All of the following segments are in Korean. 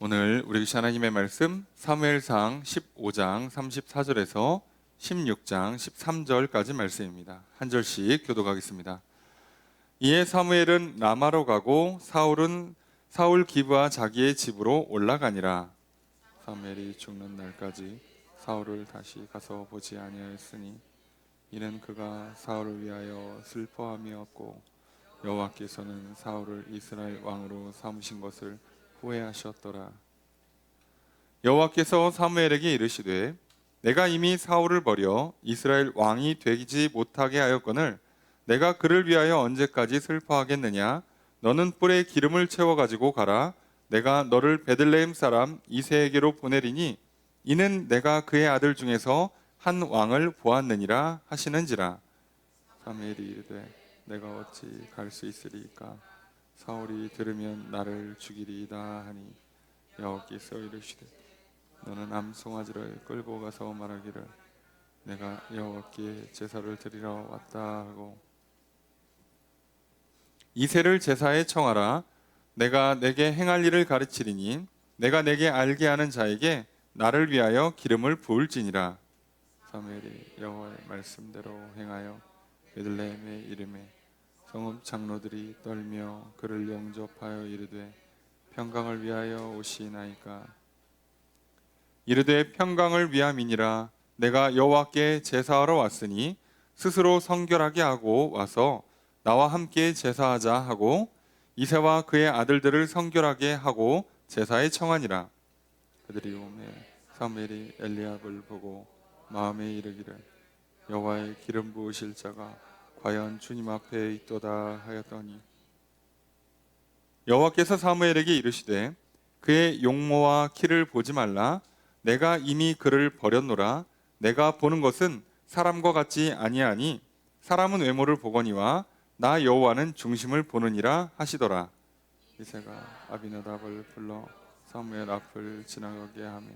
오늘 우리 주신 하나님의 말씀 사무엘상 15장 34절에서 16장 13절까지 말씀입니다. 한 절씩 교독하겠습니다. 이에 사무엘은 라마로 가고 사울 기브와 자기의 집으로 올라가니라. 사무엘이 죽는 날까지 사울을 다시 가서 보지 아니하였으니 이는 그가 사울을 위하여 슬퍼함이었고 여호와께서는 사울을 이스라엘 왕으로 삼으신 것을 후회하셨더라. 여호와께서 사무엘에게 이르시되 내가 이미 사울을 버려 이스라엘 왕이 되지 못하게 하였거늘 내가 그를 위하여 언제까지 슬퍼하겠느냐. 너는 뿔에 기름을 채워 가지고 가라. 내가 너를 베들레헴 사람 이새에게로 보내리니 이는 내가 그의 아들 중에서 한 왕을 보았느니라 하시는지라. 사무엘이 이르되 내가 어찌 갈 수 있으리까. 사울이 들으면 나를 죽이리이다 하니 여호와께서 이르시되 너는 암송아지를 끌고 가서 말하기를 내가 여호와께 제사를 드리러 왔다 하고 이새를 제사에 청하라. 내가 내게 행할 일을 가르치리니 내가 내게 알게 하는 자에게 나를 위하여 기름을 부을지니라. 사무엘이 여호와의 말씀대로 행하여 베들레헴의 이름에 성읍 장로들이 떨며 그를 영접하여 이르되 평강을 위하여 오시나이까. 이르되 평강을 위함이니라. 내가 여호와께 제사하러 왔으니 스스로 성결하게 하고 와서 나와 함께 제사하자 하고 이새와 그의 아들들을 성결하게 하고 제사에 청하니라. 그들이 오매 사무엘이 엘리압을 보고 마음에 이르기를 여호와의 기름 부으실 자가 과연 주님 앞에 있도다 하였더니 여호와께서 사무엘에게 이르시되 그의 용모와 키를 보지 말라. 내가 이미 그를 버렸노라. 내가 보는 것은 사람과 같지 아니하니 사람은 외모를 보거니와 나 여호와는 중심을 보느니라 하시더라. 이새가 아비나답을 불러 사무엘 앞을 지나가게 하며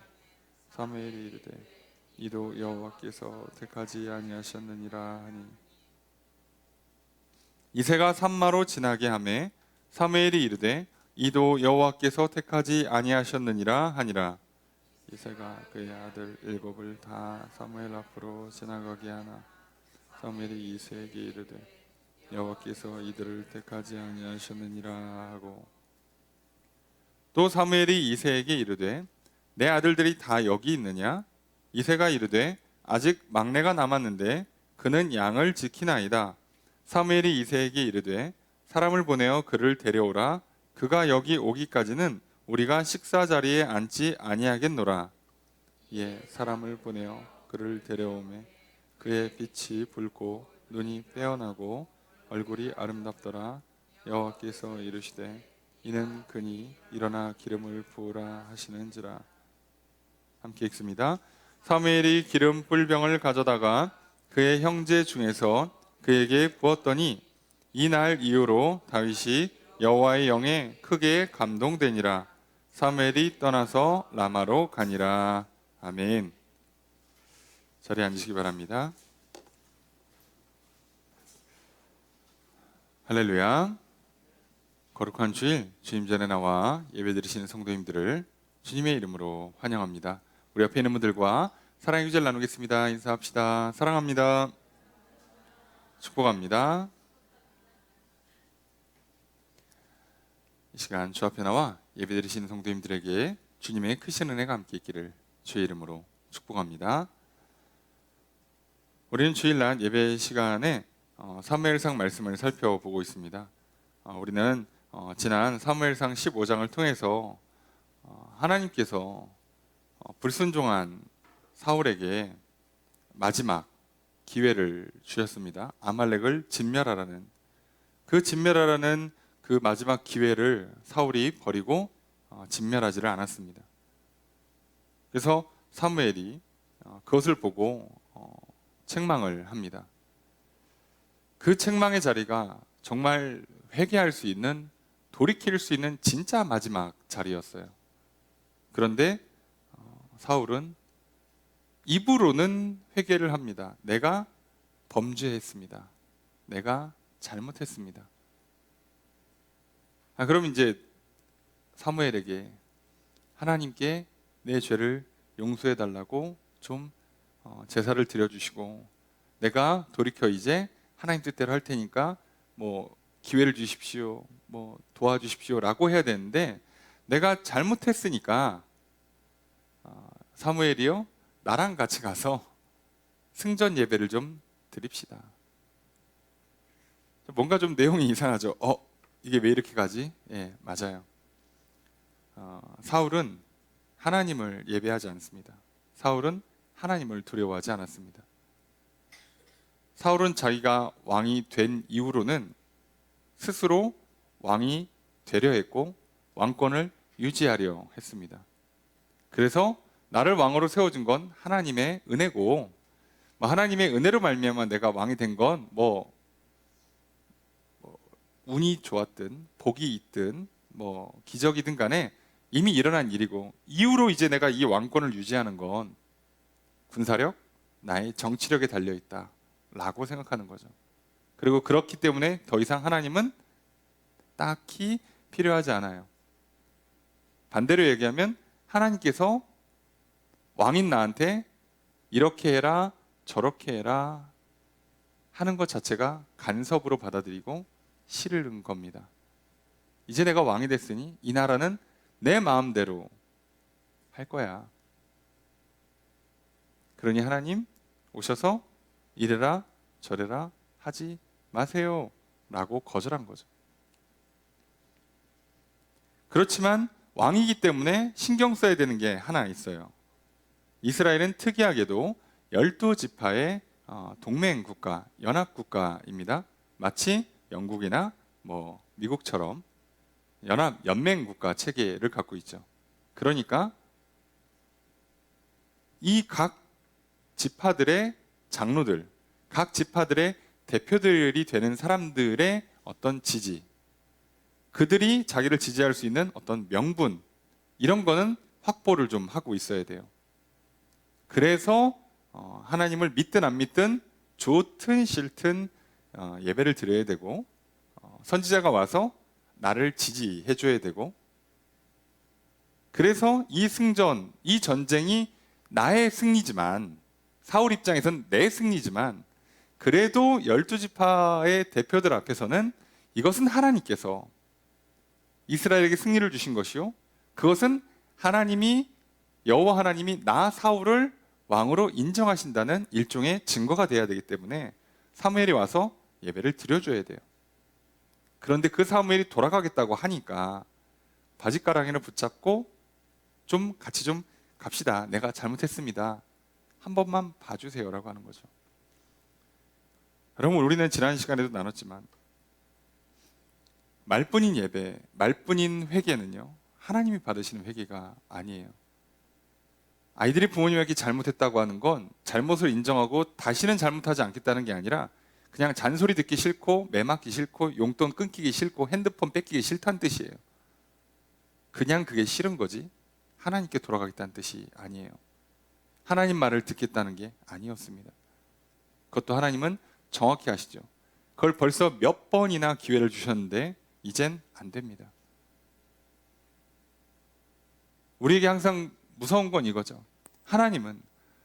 사무엘이 이르되 이도 여호와께서 택하지 아니하셨느니라 하니 이새가 산마로 지나게 하매 사무엘이 이르되 이도 여호와께서 택하지 아니하셨느니라 하니라. 이새가 그의 아들 7을 다 사무엘 앞으로 지나가게 하나 사무엘이 이새에게 이르되 여호와께서 이들을 택하지 아니하셨느니라 하고 또 사무엘이 이새에게 이르되 내 아들들이 다 여기 있느냐. 이새가 이르되 아직 막내가 남았는데 그는 양을 지키나이다. 사무엘이 이새에게 이르되 사람을 보내어 그를 데려오라. 그가 여기 오기까지는 우리가 식사 자리에 앉지 아니하겠노라. 이에 사람을 보내어 그를 데려오매 그의 빛이 붉고 눈이 빼어나고 얼굴이 아름답더라. 여호와께서 이르시되 이는 그니 일어나 기름을 부으라 하시는지라. 함께 읽습니다. 사무엘이 기름 뿔병을 가져다가 그의 형제 중에서 그에게 부었더니 이 날 이후로 다윗이 여호와의 영에 크게 감동되니라. 사무엘이 떠나서 라마로 가니라. 아멘. 자리에 앉으시기 바랍니다. 할렐루야. 거룩한 주일 주님 전에 나와 예배드리시는 성도님들을 주님의 이름으로 환영합니다. 우리 옆에 있는 분들과 사랑의 교제를 나누겠습니다. 인사합시다. 사랑합니다. 축복합니다. 이 시간 주 앞에 나와 예배드리시는 성도님들에게 주님의 크신 은혜가 함께 있기를 주의 이름으로 축복합니다. 우리는 주일날 예배 시간에 사무엘상 말씀을 살펴보고 있습니다. 우리는 지난 사무엘상 15장을 통해서 하나님께서 불순종한 사울에게 마지막 기회를 주셨습니다. 아말렉을 진멸하라는 그 마지막 기회를 사울이 버리고 진멸하지를 않았습니다. 그래서 사무엘이 그것을 보고 책망을 합니다. 그 책망의 자리가 정말 회개할 수 있는, 돌이킬 수 있는 진짜 마지막 자리였어요. 그런데 사울은 입으로는 회개를 합니다. 내가 범죄했습니다. 내가 잘못했습니다. 그럼 이제 사무엘에게 하나님께 내 죄를 용서해 달라고 좀 제사를 드려주시고, 내가 돌이켜 이제 하나님 뜻대로 할 테니까 뭐 기회를 주십시오, 뭐 도와주십시오 라고 해야 되는데, 내가 잘못했으니까 사무엘이요, 나랑 같이 가서 승전 예배를 좀 드립시다. 뭔가 좀 내용이 이상하죠. 이게 왜 이렇게 가지? 예, 맞아요. 사울은 하나님을 예배하지 않습니다. 사울은 하나님을 두려워하지 않았습니다. 사울은 자기가 왕이 된 이후로는 스스로 왕이 되려 했고 왕권을 유지하려 했습니다. 그래서 나를 왕으로 세워준 건 하나님의 은혜고, 하나님의 은혜로 말미암아 내가 왕이 된 건 운이 좋았든 복이 있든 기적이든 간에 이미 일어난 일이고, 이후로 이제 내가 이 왕권을 유지하는 건 군사력, 나의 정치력에 달려있다 라고 생각하는 거죠. 그리고 그렇기 때문에 더 이상 하나님은 딱히 필요하지 않아요. 반대로 얘기하면 하나님께서 왕인 나한테 이렇게 해라 저렇게 해라 하는 것 자체가 간섭으로 받아들이고 싫은 겁니다. 이제 내가 왕이 됐으니 이 나라는 내 마음대로 할 거야. 그러니 하나님 오셔서 이래라 저래라 하지 마세요 라고 거절한 거죠. 그렇지만 왕이기 때문에 신경 써야 되는 게 하나 있어요. 이스라엘은 특이하게도 12지파의 동맹국가, 연합국가입니다. 마치 영국이나 미국처럼 연맹국가 체계를 갖고 있죠. 그러니까 이 각 지파들의 장로들, 각 지파들의 대표들이 되는 사람들의 어떤 지지, 그들이 자기를 지지할 수 있는 어떤 명분, 이런 거는 확보를 좀 하고 있어야 돼요. 그래서 하나님을 믿든 안 믿든 좋든 싫든 예배를 드려야 되고, 선지자가 와서 나를 지지해 줘야 되고, 그래서 이 승전, 이 전쟁이 나의 승리지만, 사울 입장에서는 내 승리지만, 그래도 12지파의 대표들 앞에서는 이것은 하나님께서 이스라엘에게 승리를 주신 것이요, 그것은 여호와 하나님이 나 사울을 왕으로 인정하신다는 일종의 증거가 돼야 되기 때문에 사무엘이 와서 예배를 드려줘야 돼요. 그런데 그 사무엘이 돌아가겠다고 하니까 바짓가랑이를 붙잡고 같이 좀 갑시다, 내가 잘못했습니다, 한 번만 봐주세요 라고 하는 거죠. 여러분, 우리는 지난 시간에도 나눴지만 말뿐인 예배, 말뿐인 회개는요, 하나님이 받으시는 회개가 아니에요. 아이들이 부모님에게 잘못했다고 하는 건 잘못을 인정하고 다시는 잘못하지 않겠다는 게 아니라 그냥 잔소리 듣기 싫고 매 맞기 싫고 용돈 끊기기 싫고 핸드폰 뺏기기 싫다는 뜻이에요. 그냥 그게 싫은 거지 하나님께 돌아가겠다는 뜻이 아니에요. 하나님 말을 듣겠다는 게 아니었습니다. 그것도 하나님은 정확히 아시죠. 그걸 벌써 몇 번이나 기회를 주셨는데 이젠 안 됩니다. 우리에게 항상 무서운 건 이거죠. 하나님은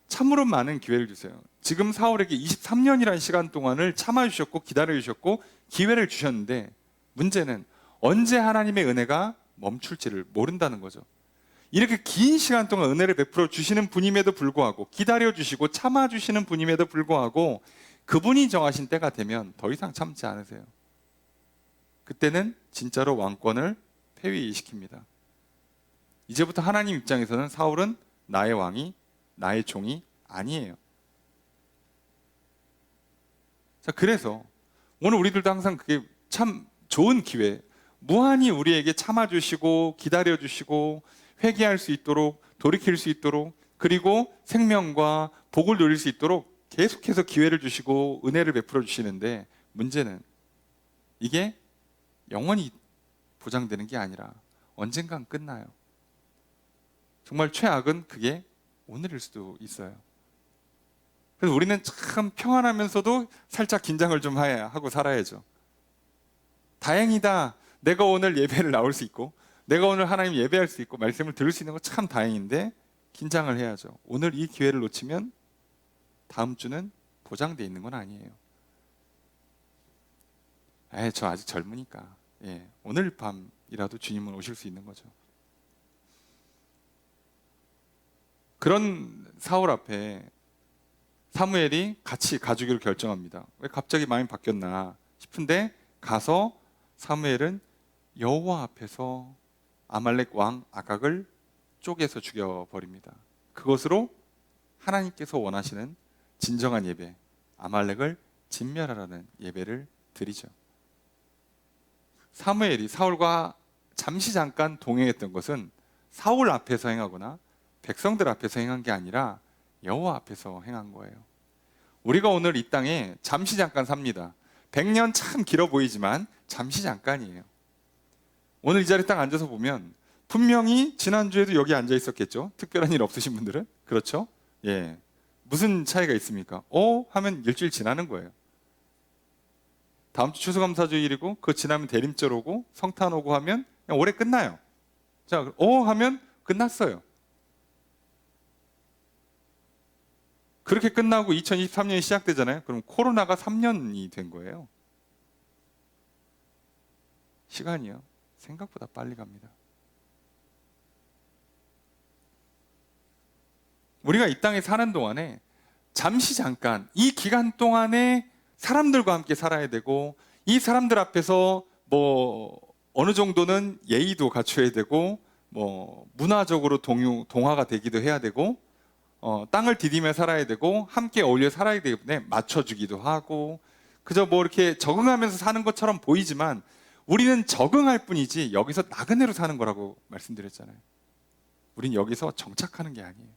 참으로 많은 기회를 주세요. 지금 사울에게 23년이라는 시간 동안을 참아주셨고 기다려주셨고 기회를 주셨는데, 문제는 언제 하나님의 은혜가 멈출지를 모른다는 거죠. 이렇게 긴 시간 동안 은혜를 베풀어 주시는 분임에도 불구하고, 기다려주시고 참아주시는 분임에도 불구하고 그분이 정하신 때가 되면 더 이상 참지 않으세요. 그때는 진짜로 왕권을 폐위시킵니다. 이제부터 하나님 입장에서는 사울은 나의 왕이, 나의 종이 아니에요. 자, 그래서 오늘 우리들도 항상 그게 참 좋은 기회, 무한히 우리에게 참아주시고 기다려주시고 회개할 수 있도록, 돌이킬 수 있도록, 그리고 생명과 복을 누릴 수 있도록 계속해서 기회를 주시고 은혜를 베풀어 주시는데, 문제는 이게 영원히 보장되는 게 아니라 언젠간 끝나요. 정말 최악은 그게 오늘일 수도 있어요. 그래서 우리는 참 평안하면서도 살짝 긴장을 좀 하고 살아야죠. 다행이다, 내가 오늘 예배를 나올 수 있고, 내가 오늘 하나님 예배할 수 있고 말씀을 들을 수 있는 건 참 다행인데 긴장을 해야죠. 오늘 이 기회를 놓치면 다음 주는 보장돼 있는 건 아니에요. 저 아직 젊으니까 오늘 밤이라도 주님은 오실 수 있는 거죠. 그런 사울 앞에 사무엘이 같이 가주기로 결정합니다. 왜 갑자기 마음이 바뀌었나 싶은데 가서 사무엘은 여호와 앞에서 아말렉 왕 아각을 쪼개서 죽여버립니다. 그것으로 하나님께서 원하시는 진정한 예배, 아말렉을 진멸하라는 예배를 드리죠. 사무엘이 사울과 잠시 잠깐 동행했던 것은 사울 앞에서 행하거나 백성들 앞에서 행한 게 아니라 여호와 앞에서 행한 거예요. 우리가 오늘 이 땅에 잠시 잠깐 삽니다. 100년 참 길어 보이지만 잠시 잠깐이에요. 오늘 이 자리에 딱 앉아서 보면 분명히 지난주에도 여기 앉아 있었겠죠. 특별한 일 없으신 분들은. 그렇죠? 무슨 차이가 있습니까? 하면 일주일 지나는 거예요. 다음 주 추수감사주일이고 그거 지나면 대림절 오고 성탄 오고 하면 그냥 올해 끝나요. 자, 하면 끝났어요. 그렇게 끝나고 2023년이 시작되잖아요. 그럼 코로나가 3년이 된 거예요. 시간이요. 생각보다 빨리 갑니다. 우리가 이 땅에 사는 동안에 잠시 잠깐 이 기간 동안에 사람들과 함께 살아야 되고 이 사람들 앞에서 어느 정도는 예의도 갖춰야 되고 문화적으로 동화가 되기도 해야 되고 땅을 디디며 살아야 되고 함께 어울려 살아야 되기 때문에 맞춰주기도 하고 그저 이렇게 적응하면서 사는 것처럼 보이지만 우리는 적응할 뿐이지 여기서 나그네로 사는 거라고 말씀드렸잖아요. 우린 여기서 정착하는 게 아니에요.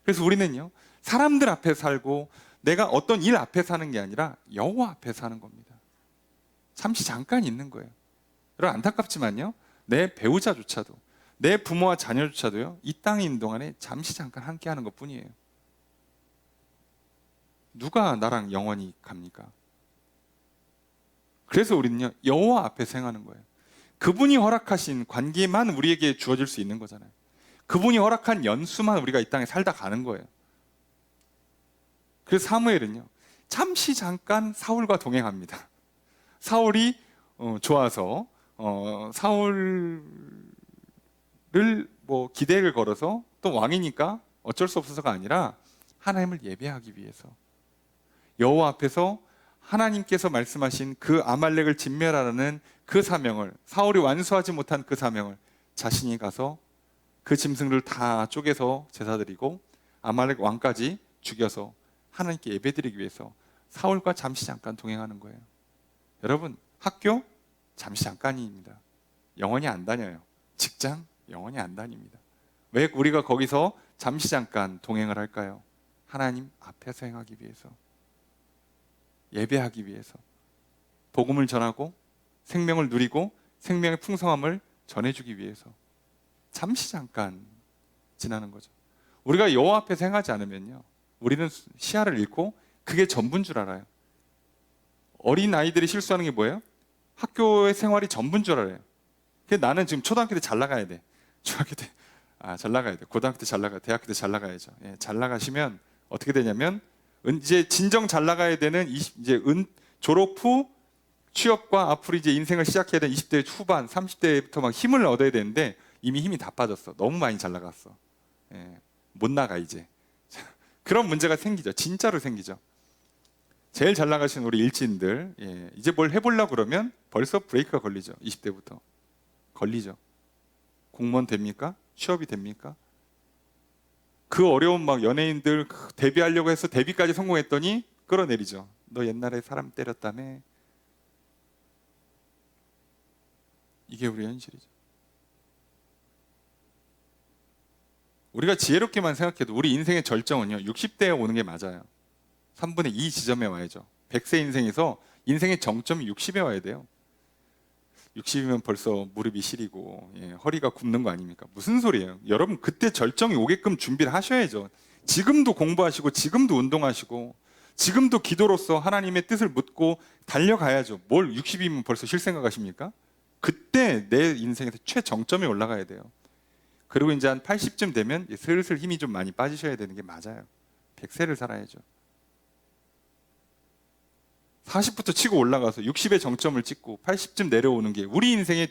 그래서 우리는요 사람들 앞에 살고 내가 어떤 일 앞에 사는 게 아니라 여호와 앞에 사는 겁니다. 잠시 잠깐 있는 거예요. 여러분 안타깝지만요 내 배우자조차도 내 부모와 자녀조차도요 이 땅에 있는 동안에 잠시 잠깐 함께 하는 것 뿐이에요. 누가 나랑 영원히 갑니까? 그래서 우리는요 여호와 앞에서 행하는 거예요. 그분이 허락하신 관계만 우리에게 주어질 수 있는 거잖아요. 그분이 허락한 연수만 우리가 이 땅에 살다 가는 거예요. 그래서 사무엘은요 잠시 잠깐 사울과 동행합니다. 사울이 좋아서 사울을 기대를 걸어서 또 왕이니까 어쩔 수 없어서가 아니라 하나님을 예배하기 위해서 여호와 앞에서 하나님께서 말씀하신 그 아말렉을 진멸하라는 그 사명을 사울이 완수하지 못한 그 사명을 자신이 가서 그 짐승들 다 쪼개서 제사드리고 아말렉 왕까지 죽여서 하나님께 예배드리기 위해서 사울과 잠시 잠깐 동행하는 거예요. 여러분 학교 잠시 잠깐입니다. 영원히 안 다녀요. 직장 영원히 안 다닙니다. 왜 우리가 거기서 잠시 잠깐 동행을 할까요? 하나님 앞에서 행하기 위해서, 예배하기 위해서, 복음을 전하고 생명을 누리고 생명의 풍성함을 전해주기 위해서 잠시 잠깐 지나는 거죠. 우리가 여호와 앞에서 행하지 않으면요 우리는 시야를 잃고 그게 전부인 줄 알아요. 어린 아이들이 실수하는 게 뭐예요? 학교의 생활이 전부인 줄 알아요. 나는 지금 초등학교 때 잘 나가야 돼. 중학교 때 잘 나가야 돼. 고등학교 때 잘 나가야 돼. 대학교 때 잘 나가야죠. 잘 나가시면 어떻게 되냐면 이제 진정 잘 나가야 되는 이제 졸업 후 취업과 앞으로 이제 인생을 시작해야 되는 20대 후반, 30대부터 막 힘을 얻어야 되는데 이미 힘이 다 빠졌어. 너무 많이 잘 나갔어. 못 나가 이제. 그런 문제가 생기죠. 진짜로 생기죠. 제일 잘 나가시는 우리 일진들 이제 뭘 해보려고 그러면 벌써 브레이크가 걸리죠. 20대부터 걸리죠. 공무원 됩니까? 취업이 됩니까? 그 어려운 막 연예인들 데뷔하려고 해서 데뷔까지 성공했더니 끌어내리죠. 너 옛날에 사람 때렸다며. 이게 우리 현실이죠. 우리가 지혜롭게만 생각해도 우리 인생의 절정은요 60대에 오는 게 맞아요. 3분의 2 지점에 와야죠. 100세 인생에서 인생의 정점이 60에 와야 돼요. 60이면 벌써 무릎이 시리고 허리가 굽는 거 아닙니까? 무슨 소리예요? 여러분 그때 절정이 오게끔 준비를 하셔야죠. 지금도 공부하시고 지금도 운동하시고 지금도 기도로서 하나님의 뜻을 묻고 달려가야죠. 뭘 60이면 벌써 쉴 생각하십니까? 그때 내 인생에서 최정점에 올라가야 돼요. 그리고 이제 한 80쯤 되면 슬슬 힘이 좀 많이 빠지셔야 되는 게 맞아요. 100세를 살아야죠. 40부터 치고 올라가서 60의 정점을 찍고 80쯤 내려오는 게 우리 인생의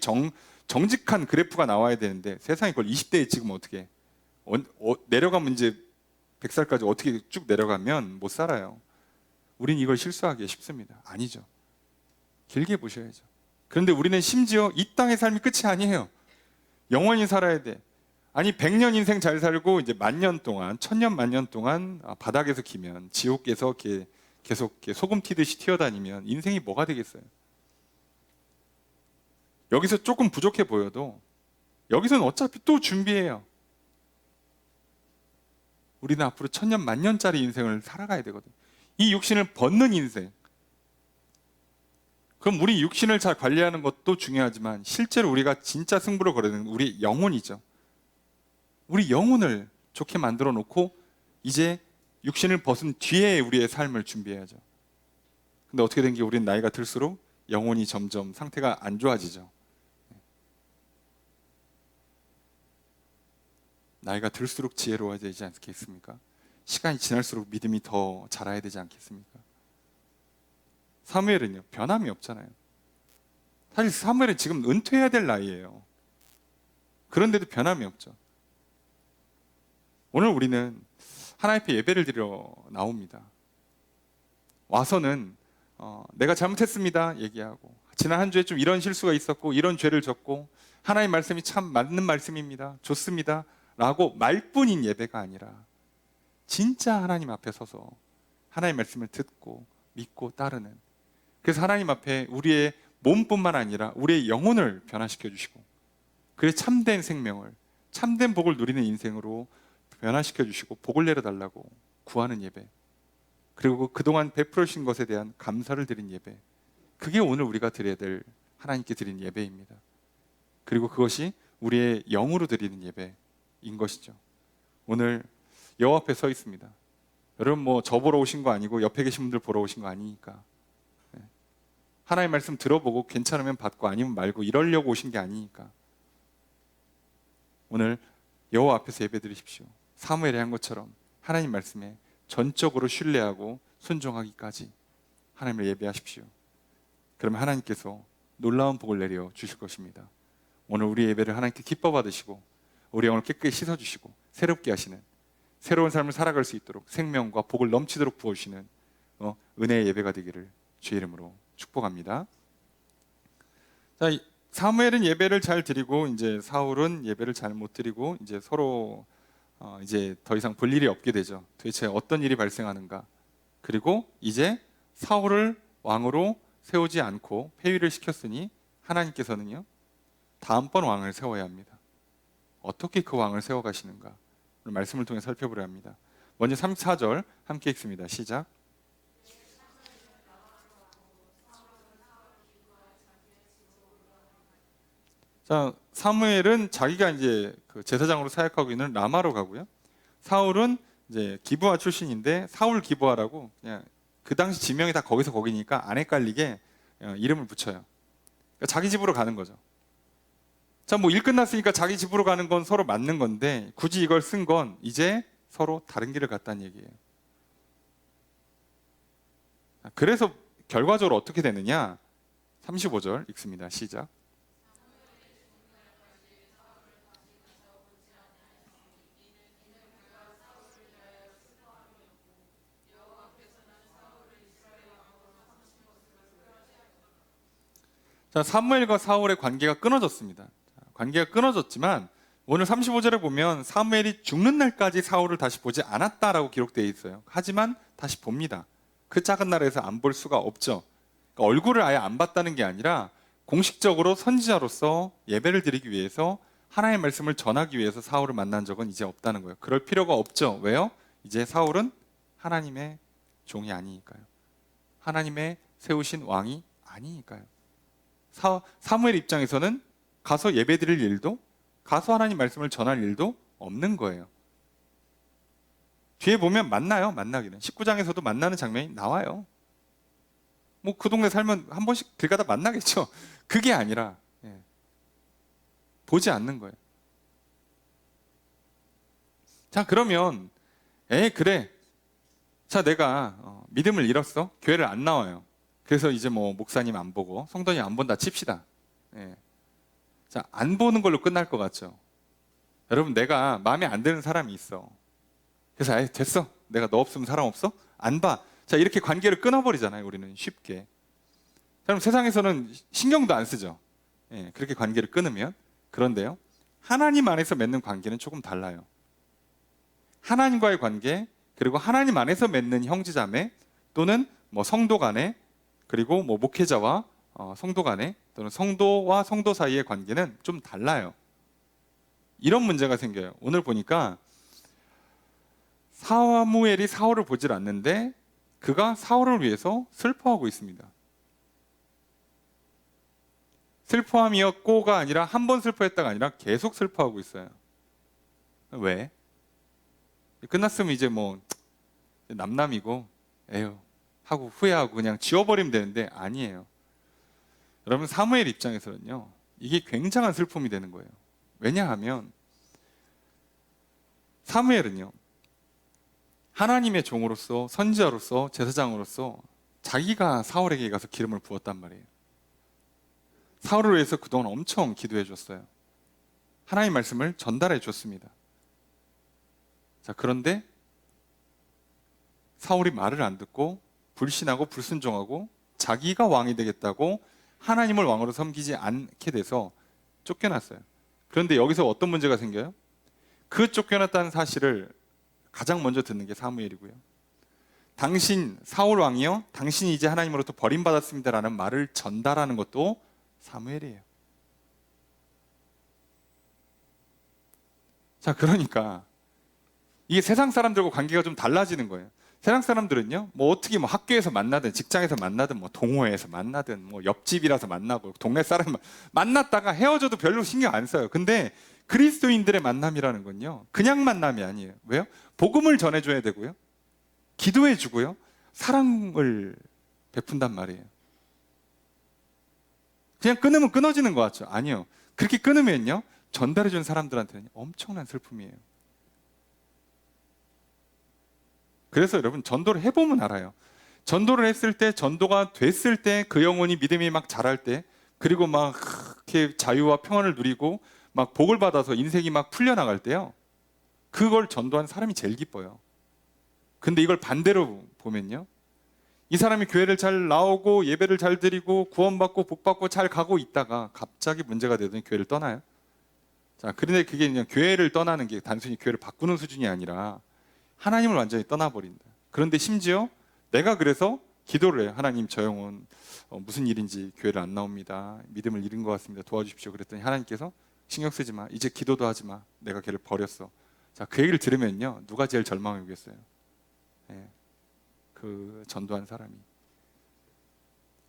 정직한 그래프가 나와야 되는데, 세상에 그걸 20대에 찍으면 어떻게 해? 내려가면 이제 100살까지 어떻게 쭉 내려가면 못 살아요. 우린 이걸 실수하기 쉽습니다. 아니죠. 길게 보셔야죠. 그런데 우리는 심지어 이 땅의 삶이 끝이 아니에요. 영원히 살아야 돼. 아니 100년 인생 잘 살고 이제 10,000년 동안, 1000년 만년 동안 바닥에서 기면, 지옥에서 계속 소금 튀듯이 튀어다니면 인생이 뭐가 되겠어요? 여기서 조금 부족해 보여도 여기서는 어차피 또 준비해요. 우리는 앞으로 1000년 만년짜리 인생을 살아가야 되거든요. 이 육신을 벗는 인생. 그럼 우리 육신을 잘 관리하는 것도 중요하지만 실제로 우리가 진짜 승부를 걸는 우리 영혼이죠. 우리 영혼을 좋게 만들어 놓고 이제 육신을 벗은 뒤에 우리의 삶을 준비해야죠. 근데 어떻게 된 게 우리는 나이가 들수록 영혼이 점점 상태가 안 좋아지죠. 나이가 들수록 지혜로워야 되지 않겠습니까? 시간이 지날수록 믿음이 더 자라야 되지 않겠습니까? 사무엘은요, 변함이 없잖아요. 사실 사무엘은 지금 은퇴해야 될 나이예요. 그런데도 변함이 없죠. 오늘 우리는 하나님 앞에 예배를 드리러 나옵니다. 와서는 내가 잘못했습니다 얘기하고, 지난 한 주에 좀 이런 실수가 있었고 이런 죄를 졌고 하나님 말씀이 참 맞는 말씀입니다, 좋습니다 라고 말뿐인 예배가 아니라 진짜 하나님 앞에 서서 하나님 말씀을 듣고 믿고 따르는, 그래서 하나님 앞에 우리의 몸뿐만 아니라 우리의 영혼을 변화시켜 주시고, 그래서 참된 생명을, 참된 복을 누리는 인생으로 변화시켜 주시고 복을 내려달라고 구하는 예배, 그리고 그동안 베풀어 주신 것에 대한 감사를 드린 예배, 그게 오늘 우리가 드려야 될 하나님께 드린 예배입니다. 그리고 그것이 우리의 영으로 드리는 예배인 것이죠. 오늘 여호와 앞에 서 있습니다. 여러분 뭐 저 보러 오신 거 아니고 옆에 계신 분들 보러 오신 거 아니니까, 하나님 말씀 들어보고 괜찮으면 받고 아니면 말고 이러려고 오신 게 아니니까 오늘 여호와 앞에서 예배 드리십시오. 사무엘이 한 것처럼 하나님 말씀에 전적으로 신뢰하고 순종하기까지 하나님을 예배하십시오. 그러면 하나님께서 놀라운 복을 내려 주실 것입니다. 오늘 우리 예배를 하나님께 기뻐 받으시고 우리 영을 깨끗이 씻어주시고 새롭게 하시는, 새로운 삶을 살아갈 수 있도록 생명과 복을 넘치도록 부어주시는 은혜의 예배가 되기를 주의 이름으로 축복합니다. 자, 사무엘은 예배를 잘 드리고 이제 사울은 예배를 잘 못 드리고 이제 서로 이제 더 이상 볼 일이 없게 되죠. 도대체 어떤 일이 발생하는가? 그리고 이제 사울을 왕으로 세우지 않고 폐위를 시켰으니 하나님께서는요, 다음번 왕을 세워야 합니다. 어떻게 그 왕을 세워 가시는가? 오늘 말씀을 통해 살펴보려 합니다. 먼저 34절 함께 읽습니다. 시작. 자, 사무엘은 자기가 이제 그 제사장으로 사역하고 있는 라마로 가고요. 사울은 이제 기브아 출신인데 사울 기브아라고 그냥 그 당시 지명이 다 거기서 거기니까 안 헷갈리게 이름을 붙여요. 그러니까 자기 집으로 가는 거죠. 자, 뭐 일 끝났으니까 자기 집으로 가는 건 서로 맞는 건데 굳이 이걸 쓴 건 이제 서로 다른 길을 갔다는 얘기예요. 그래서 결과적으로 어떻게 되느냐? 35절 읽습니다. 시작. 자, 사무엘과 사울의 관계가 끊어졌습니다. 관계가 끊어졌지만 오늘 35절에 보면 사무엘이 죽는 날까지 사울을 다시 보지 않았다라고 기록되어 있어요. 하지만 다시 봅니다. 그 작은 나라에서 안 볼 수가 없죠. 그러니까 얼굴을 아예 안 봤다는 게 아니라 공식적으로 선지자로서 예배를 드리기 위해서 하나님의 말씀을 전하기 위해서 사울을 만난 적은 이제 없다는 거예요. 그럴 필요가 없죠. 왜요? 이제 사울은 하나님의 종이 아니니까요. 하나님의 세우신 왕이 아니니까요. 사무엘 입장에서는 가서 예배드릴 일도, 가서 하나님 말씀을 전할 일도 없는 거예요. 뒤에 보면 만나요. 만나기는 19장에서도 만나는 장면이 나와요. 뭐 그 동네 살면 한 번씩 길 가다 만나겠죠. 그게 아니라 보지 않는 거예요. 자, 그러면 그래. 자, 내가 믿음을 잃었어. 교회를 안 나와요. 그래서 이제 뭐 목사님 안 보고 성도님 안 본다 칩시다. 예. 자, 안 보는 걸로 끝날 것 같죠. 여러분, 내가 마음에 안 드는 사람이 있어. 그래서 됐어. 내가 너 없으면 사람 없어? 안 봐. 자, 이렇게 관계를 끊어버리잖아요. 우리는 쉽게. 그럼 세상에서는 신경도 안 쓰죠. 예, 그렇게 관계를 끊으면. 그런데요, 하나님 안에서 맺는 관계는 조금 달라요. 하나님과의 관계, 그리고 하나님 안에서 맺는 형제자매, 또는 뭐 성도 간에, 그리고 뭐 목회자와 성도 간에, 또는 성도와 성도 사이의 관계는 좀 달라요. 이런 문제가 생겨요. 오늘 보니까 사무엘이 사울을 보질 않는데 그가 사울을 위해서 슬퍼하고 있습니다. 슬퍼함이었고가 아니라 한 번 슬퍼했다가 아니라 계속 슬퍼하고 있어요. 왜? 끝났으면 이제 뭐 남남이고 에휴 하고 후회하고 그냥 지워버리면 되는데 아니에요. 여러분, 사무엘 입장에서는요, 이게 굉장한 슬픔이 되는 거예요. 왜냐하면 사무엘은요, 하나님의 종으로서, 선지자로서, 제사장으로서 자기가 사울에게 가서 기름을 부었단 말이에요. 사울을 위해서 그동안 엄청 기도해 줬어요. 하나님 말씀을 전달해 줬습니다. 자, 그런데 사울이 말을 안 듣고 불신하고 불순종하고 자기가 왕이 되겠다고 하나님을 왕으로 섬기지 않게 돼서 쫓겨났어요. 그런데 여기서 어떤 문제가 생겨요? 그 쫓겨났다는 사실을 가장 먼저 듣는 게 사무엘이고요. 당신 사울 왕이요, 당신이 이제 하나님으로부터 버림받았습니다라는 말을 전달하는 것도 사무엘이에요. 자, 그러니까 이게 세상 사람들과 관계가 좀 달라지는 거예요. 세상 사람들은요, 뭐 어떻게 뭐 학교에서 만나든 직장에서 만나든 뭐 동호회에서 만나든 뭐 옆집이라서 만나고 동네 사람 만났다가 헤어져도 별로 신경 안 써요. 근데 그리스도인들의 만남이라는 건요, 그냥 만남이 아니에요. 왜요? 복음을 전해줘야 되고요, 기도해주고요, 사랑을 베푼단 말이에요. 그냥 끊으면 끊어지는 것 같죠? 아니요. 그렇게 끊으면요, 전달해준 사람들한테는 엄청난 슬픔이에요. 그래서 여러분, 전도를 해보면 알아요. 전도를 했을 때, 전도가 됐을 때, 그 영혼이 믿음이 막 자랄 때, 그리고 막 이렇게 자유와 평안을 누리고 막 복을 받아서 인생이 막 풀려나갈 때요, 그걸 전도한 사람이 제일 기뻐요. 근데 이걸 반대로 보면요, 이 사람이 교회를 잘 나오고 예배를 잘 드리고 구원받고 복받고 잘 가고 있다가 갑자기 문제가 되더니 교회를 떠나요. 자, 그런데 그게 그냥 교회를 떠나는 게 단순히 교회를 바꾸는 수준이 아니라 하나님을 완전히 떠나버린다. 그런데 심지어 내가 그래서 기도를 해요. 하나님, 저 영혼 무슨 일인지 교회를 안 나옵니다. 믿음을 잃은 것 같습니다. 도와주십시오. 그랬더니 하나님께서 신경 쓰지 마. 이제 기도도 하지 마. 내가 걔를 버렸어. 자, 그 얘기를 들으면요, 누가 제일 절망하겠어요? 네, 그 전도한 사람이.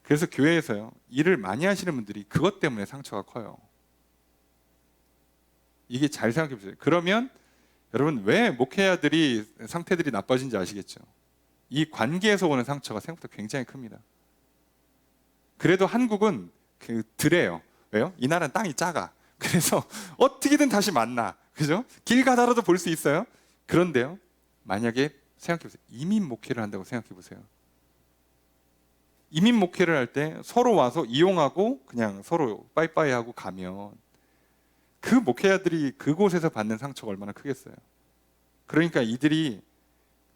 그래서 교회에서요, 일을 많이 하시는 분들이 그것 때문에 상처가 커요. 이게 잘 생각해 보세요. 그러면 여러분, 왜 목회자들이 상태들이 나빠진지 아시겠죠? 이 관계에서 오는 상처가 생각보다 굉장히 큽니다. 그래도 한국은 덜해요. 왜요? 이 나라는 땅이 작아. 그래서 어떻게든 다시 만나. 그죠? 길 가다라도 볼 수 있어요. 그런데요, 만약에 생각해 보세요. 이민 목회를 한다고 생각해 보세요. 이민 목회를 할 때 서로 와서 이용하고 그냥 서로 빠이빠이 하고 가면 그 목회자들이 그곳에서 받는 상처가 얼마나 크겠어요. 그러니까 이들이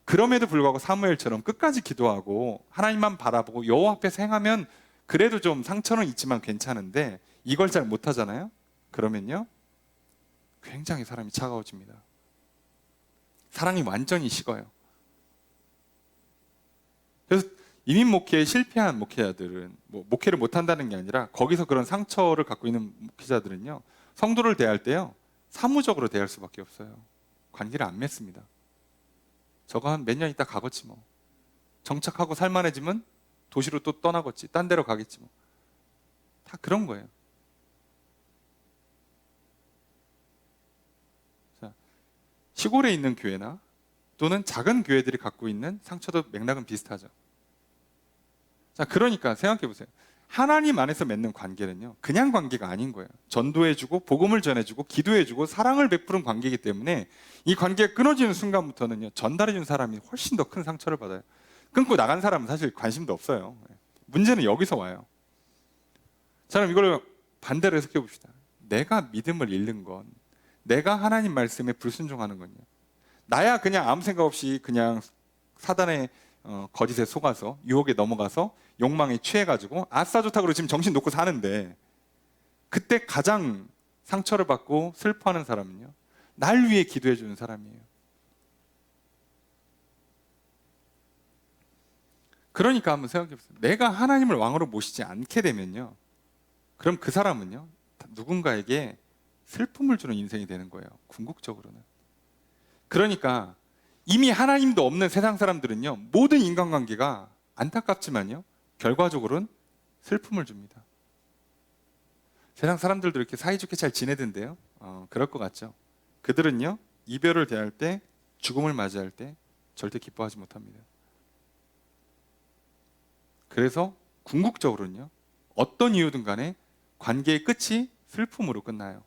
그럼에도 불구하고 사무엘처럼 끝까지 기도하고 하나님만 바라보고 여호와 앞에서 행하면 그래도 좀 상처는 있지만 괜찮은데, 이걸 잘 못하잖아요. 그러면요, 굉장히 사람이 차가워집니다. 사랑이 완전히 식어요. 그래서 이민 목회에 실패한 목회자들은, 뭐 목회를 못한다는 게 아니라 거기서 그런 상처를 갖고 있는 목회자들은요, 성도를 대할 때요, 사무적으로 대할 수밖에 없어요. 관계를 안 맺습니다. 저거 한 몇 년 있다 가겠지 뭐. 정착하고 살만해지면 도시로 또 떠나겠지. 딴 데로 가겠지 뭐. 다 그런 거예요. 자, 시골에 있는 교회나 또는 작은 교회들이 갖고 있는 상처도 맥락은 비슷하죠. 자, 그러니까 생각해 보세요. 하나님 안에서 맺는 관계는요, 그냥 관계가 아닌 거예요. 전도해주고 복음을 전해주고 기도해주고 사랑을 베푸는 관계이기 때문에 이 관계가 끊어지는 순간부터는요, 전달해준 사람이 훨씬 더 큰 상처를 받아요. 끊고 나간 사람은 사실 관심도 없어요. 문제는 여기서 와요. 자, 그럼 이걸 반대로 해석해 봅시다. 내가 믿음을 잃는 건, 내가 하나님 말씀에 불순종하는 건요, 나야 그냥 아무 생각 없이 그냥 사단의 거짓에 속아서 유혹에 넘어가서 욕망에 취해가지고 아싸 좋다 그러고 지금 정신 놓고 사는데, 그때 가장 상처를 받고 슬퍼하는 사람은요, 날 위해 기도해 주는 사람이에요. 그러니까 한번 생각해 보세요. 내가 하나님을 왕으로 모시지 않게 되면요, 그럼 그 사람은요, 누군가에게 슬픔을 주는 인생이 되는 거예요. 궁극적으로는. 그러니까 이미 하나님도 없는 세상 사람들은요, 모든 인간관계가 안타깝지만요, 결과적으로는 슬픔을 줍니다. 세상 사람들도 이렇게 사이좋게 잘 지내던데요, 그럴 것 같죠. 그들은요, 이별을 대할 때, 죽음을 맞이할 때 절대 기뻐하지 못합니다. 그래서 궁극적으로는요, 어떤 이유든 간에 관계의 끝이 슬픔으로 끝나요.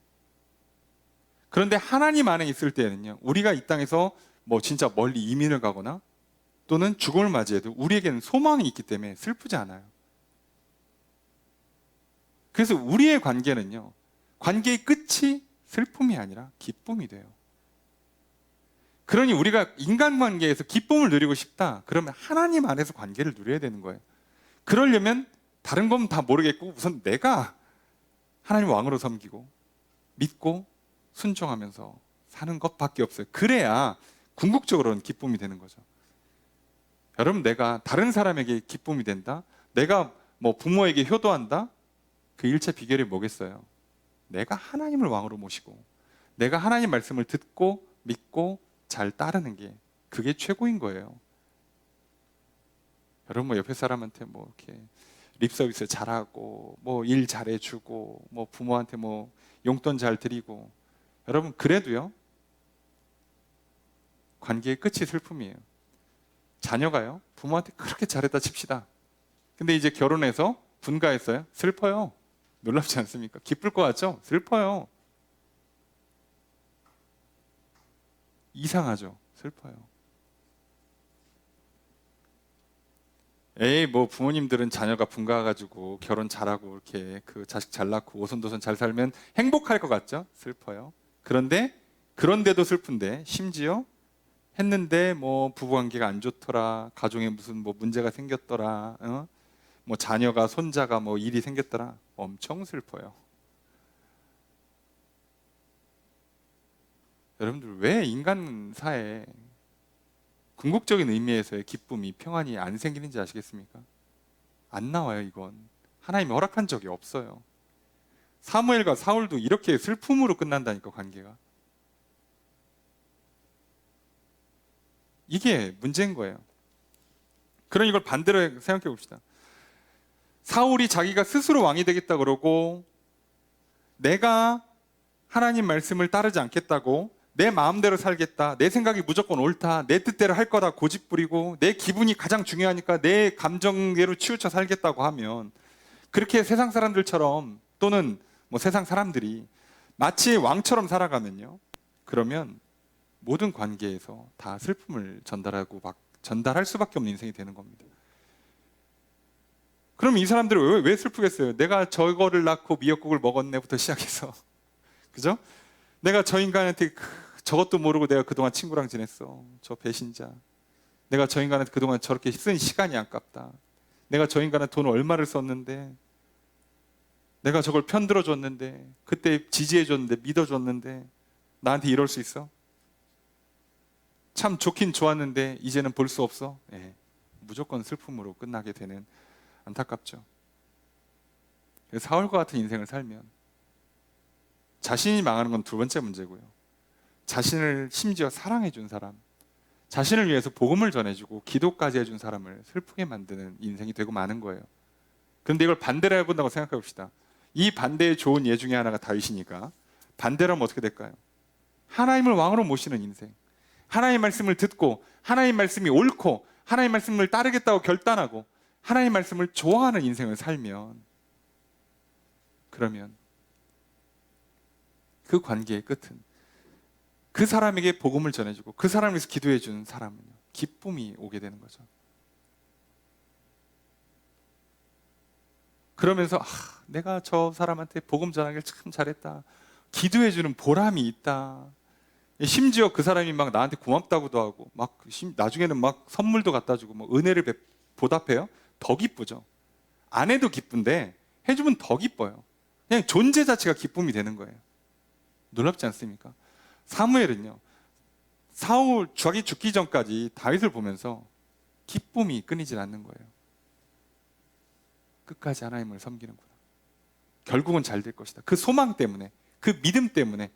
그런데 하나님 안에 있을 때는요, 우리가 이 땅에서 뭐 진짜 멀리 이민을 가거나 또는 죽음을 맞이해도 우리에게는 소망이 있기 때문에 슬프지 않아요. 그래서 우리의 관계는요, 관계의 끝이 슬픔이 아니라 기쁨이 돼요. 그러니 우리가 인간관계에서 기쁨을 누리고 싶다, 그러면 하나님 안에서 관계를 누려야 되는 거예요. 그러려면 다른 건 다 모르겠고 우선 내가 하나님 왕으로 섬기고 믿고 순종하면서 사는 것밖에 없어요. 그래야 궁극적으로는 기쁨이 되는 거죠. 여러분, 내가 다른 사람에게 기쁨이 된다, 내가 뭐 부모에게 효도한다, 그 일체 비결이 뭐겠어요? 내가 하나님을 왕으로 모시고 내가 하나님 말씀을 듣고 믿고 잘 따르는 게, 그게 최고인 거예요. 여러분, 뭐 옆에 사람한테 뭐 이렇게 립 서비스 잘하고 뭐 일 잘해주고 뭐 부모한테 뭐 용돈 잘 드리고, 여러분 그래도요, 관계의 끝이 슬픔이에요. 자녀가요, 부모한테 그렇게 잘했다 칩시다. 근데 이제 결혼해서 분가했어요. 슬퍼요. 놀랍지 않습니까? 기쁠 것 같죠? 슬퍼요. 이상하죠? 슬퍼요. 에이, 뭐 부모님들은 자녀가 분가가지고 결혼 잘하고 이렇게 그 자식 잘 낳고 오손도손 잘 살면 행복할 것 같죠? 슬퍼요. 그런데도 슬픈데, 심지어 했는데 뭐 부부관계가 안 좋더라, 가정에 무슨 뭐 문제가 생겼더라, 뭐 자녀가 손자가 뭐 일이 생겼더라, 엄청 슬퍼요. 여러분들, 왜 인간사에 궁극적인 의미에서의 기쁨이, 평안이 안 생기는지 아시겠습니까? 안 나와요. 이건 하나님이 허락한 적이 없어요. 사무엘과 사울도 이렇게 슬픔으로 끝난다니까, 관계가. 이게 문제인 거예요. 그럼 이걸 반대로 생각해 봅시다. 사울이 자기가 스스로 왕이 되겠다 그러고, 내가 하나님 말씀을 따르지 않겠다고, 내 마음대로 살겠다, 내 생각이 무조건 옳다, 내 뜻대로 할 거다 고집부리고, 내 기분이 가장 중요하니까 내 감정대로 치우쳐 살겠다고 하면, 그렇게 세상 사람들처럼 또는 뭐 세상 사람들이 마치 왕처럼 살아가면요, 그러면 모든 관계에서 다 슬픔을 전달할 수밖에 없는 인생이 되는 겁니다. 그럼 이 사람들은 왜 슬프겠어요? 내가 저거를 낳고 미역국을 먹었네부터 시작해서 그죠? 내가 저 인간한테 저것도 모르고 내가 그동안 친구랑 지냈어, 저 배신자. 내가 저 인간한테 그동안 저렇게 쓴 시간이 아깝다. 내가 저 인간한테 돈을 얼마를 썼는데, 내가 저걸 편들어줬는데, 그때 지지해줬는데, 믿어줬는데 나한테 이럴 수 있어? 참 좋긴 좋았는데 이제는 볼 수 없어? 무조건 슬픔으로 끝나게 되는, 안타깝죠. 사울과 같은 인생을 살면 자신이 망하는 건 두 번째 문제고요, 자신을 심지어 사랑해 준 사람, 자신을 위해서 복음을 전해주고 기도까지 해준 사람을 슬프게 만드는 인생이 되고 마는 거예요. 그런데 이걸 반대로 해본다고 생각해 봅시다. 이 반대의 좋은 예 중에 하나가 다윗이니까, 반대로 하면 어떻게 될까요? 하나님을 왕으로 모시는 인생, 하나님 말씀을 듣고 하나님 말씀이 옳고 하나님 말씀을 따르겠다고 결단하고 하나님 말씀을 좋아하는 인생을 살면, 그러면 그 관계의 끝은 그 사람에게 복음을 전해주고 그 사람을 위해서 기도해 주는 사람은요, 기쁨이 오게 되는 거죠. 그러면서 내가 저 사람한테 복음 전하기를 참 잘했다, 기도해 주는 보람이 있다. 심지어 그 사람이 막 나한테 고맙다고도 하고 막 나중에는 막 선물도 갖다 주고 뭐 은혜를 보답해요. 더 기쁘죠. 안 해도 기쁜데 해주면 더 기뻐요. 그냥 존재 자체가 기쁨이 되는 거예요. 놀랍지 않습니까? 사무엘은요, 사울 자기 죽기 전까지 다윗을 보면서 기쁨이 끊이질 않는 거예요. 끝까지 하나님을 섬기는구나, 결국은 잘 될 것이다. 그 소망 때문에, 그 믿음 때문에,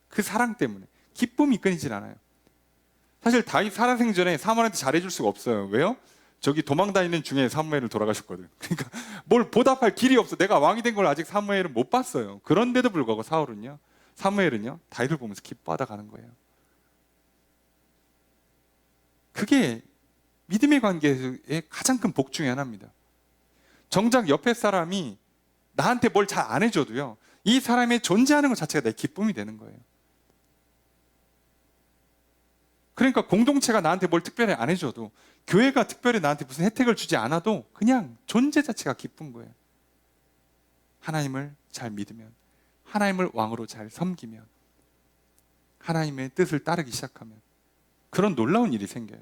그 사랑 때문에 기쁨이 끊이질 않아요. 사실 다윗 살아생전에 사무엘한테 잘해줄 수가 없어요. 왜요? 저기 도망다니는 중에 사무엘을 돌아가셨거든. 그러니까 뭘 보답할 길이 없어. 내가 왕이 된 걸 아직 사무엘은 못 봤어요. 그런데도 불구하고 사무엘은요 다윗을 보면서 기뻐하다 가는 거예요. 그게 믿음의 관계의 가장 큰 복 중에 하나입니다. 정작 옆에 사람이 나한테 뭘 잘 안 해줘도요, 이 사람의 존재하는 것 자체가 내 기쁨이 되는 거예요. 그러니까 공동체가 나한테 뭘 특별히 안 해줘도, 교회가 특별히 나한테 무슨 혜택을 주지 않아도 그냥 존재 자체가 기쁜 거예요. 하나님을 잘 믿으면, 하나님을 왕으로 잘 섬기면, 하나님의 뜻을 따르기 시작하면 그런 놀라운 일이 생겨요.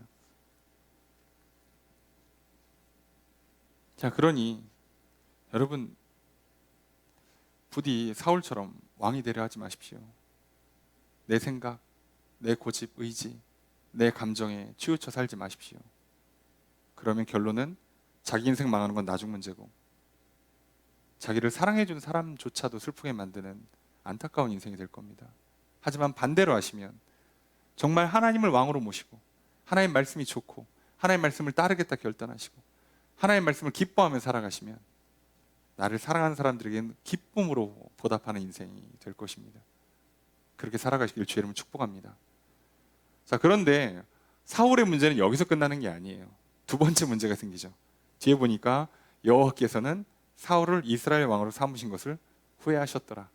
자, 그러니 여러분, 부디 사울처럼 왕이 되려 하지 마십시오. 내 생각, 내 고집, 의지, 내 감정에 치우쳐 살지 마십시오. 그러면 결론은 자기 인생 망하는 건 나중 문제고, 자기를 사랑해준 사람조차도 슬프게 만드는 안타까운 인생이 될 겁니다. 하지만 반대로 하시면, 정말 하나님을 왕으로 모시고 하나님 말씀이 좋고 하나님 말씀을 따르겠다 결단하시고 하나님 말씀을 기뻐하며 살아가시면, 나를 사랑하는 사람들에게는 기쁨으로 보답하는 인생이 될 것입니다. 그렇게 살아가시기를 주의 이름으로 축복합니다. 자, 그런데 사울의 문제는 여기서 끝나는 게 아니에요. 두 번째 문제가 생기죠. 뒤에 보니까 여호와께서는 사울을 이스라엘 왕으로 삼으신 것을 후회하셨더라.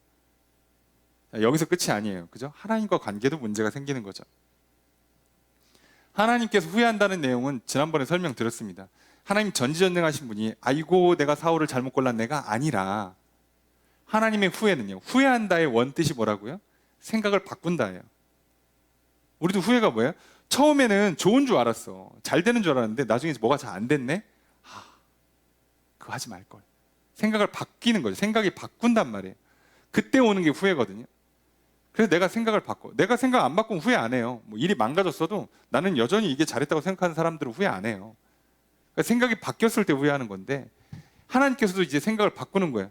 자, 여기서 끝이 아니에요. 그죠? 하나님과 관계도 문제가 생기는 거죠. 하나님께서 후회한다는 내용은 지난번에 설명드렸습니다. 하나님 전지전능하신 분이 아이고 내가 사울을 잘못 골랐네가 아니라, 하나님의 후회는요, 후회한다의 원뜻이 뭐라고요? 생각을 바꾼다예요. 우리도 후회가 뭐예요? 처음에는 좋은 줄 알았어, 잘 되는 줄 알았는데 나중에 뭐가 잘 안 됐네? 그거 하지 말걸. 생각을 바뀌는 거죠. 생각이 바꾼단 말이에요. 그때 오는 게 후회거든요. 그래서 내가 생각을 바꿔. 내가 생각 안 바꾸면 후회 안 해요. 뭐 일이 망가졌어도 나는 여전히 이게 잘했다고 생각하는 사람들은 후회 안 해요. 그러니까 생각이 바뀌었을 때 후회하는 건데, 하나님께서도 이제 생각을 바꾸는 거예요.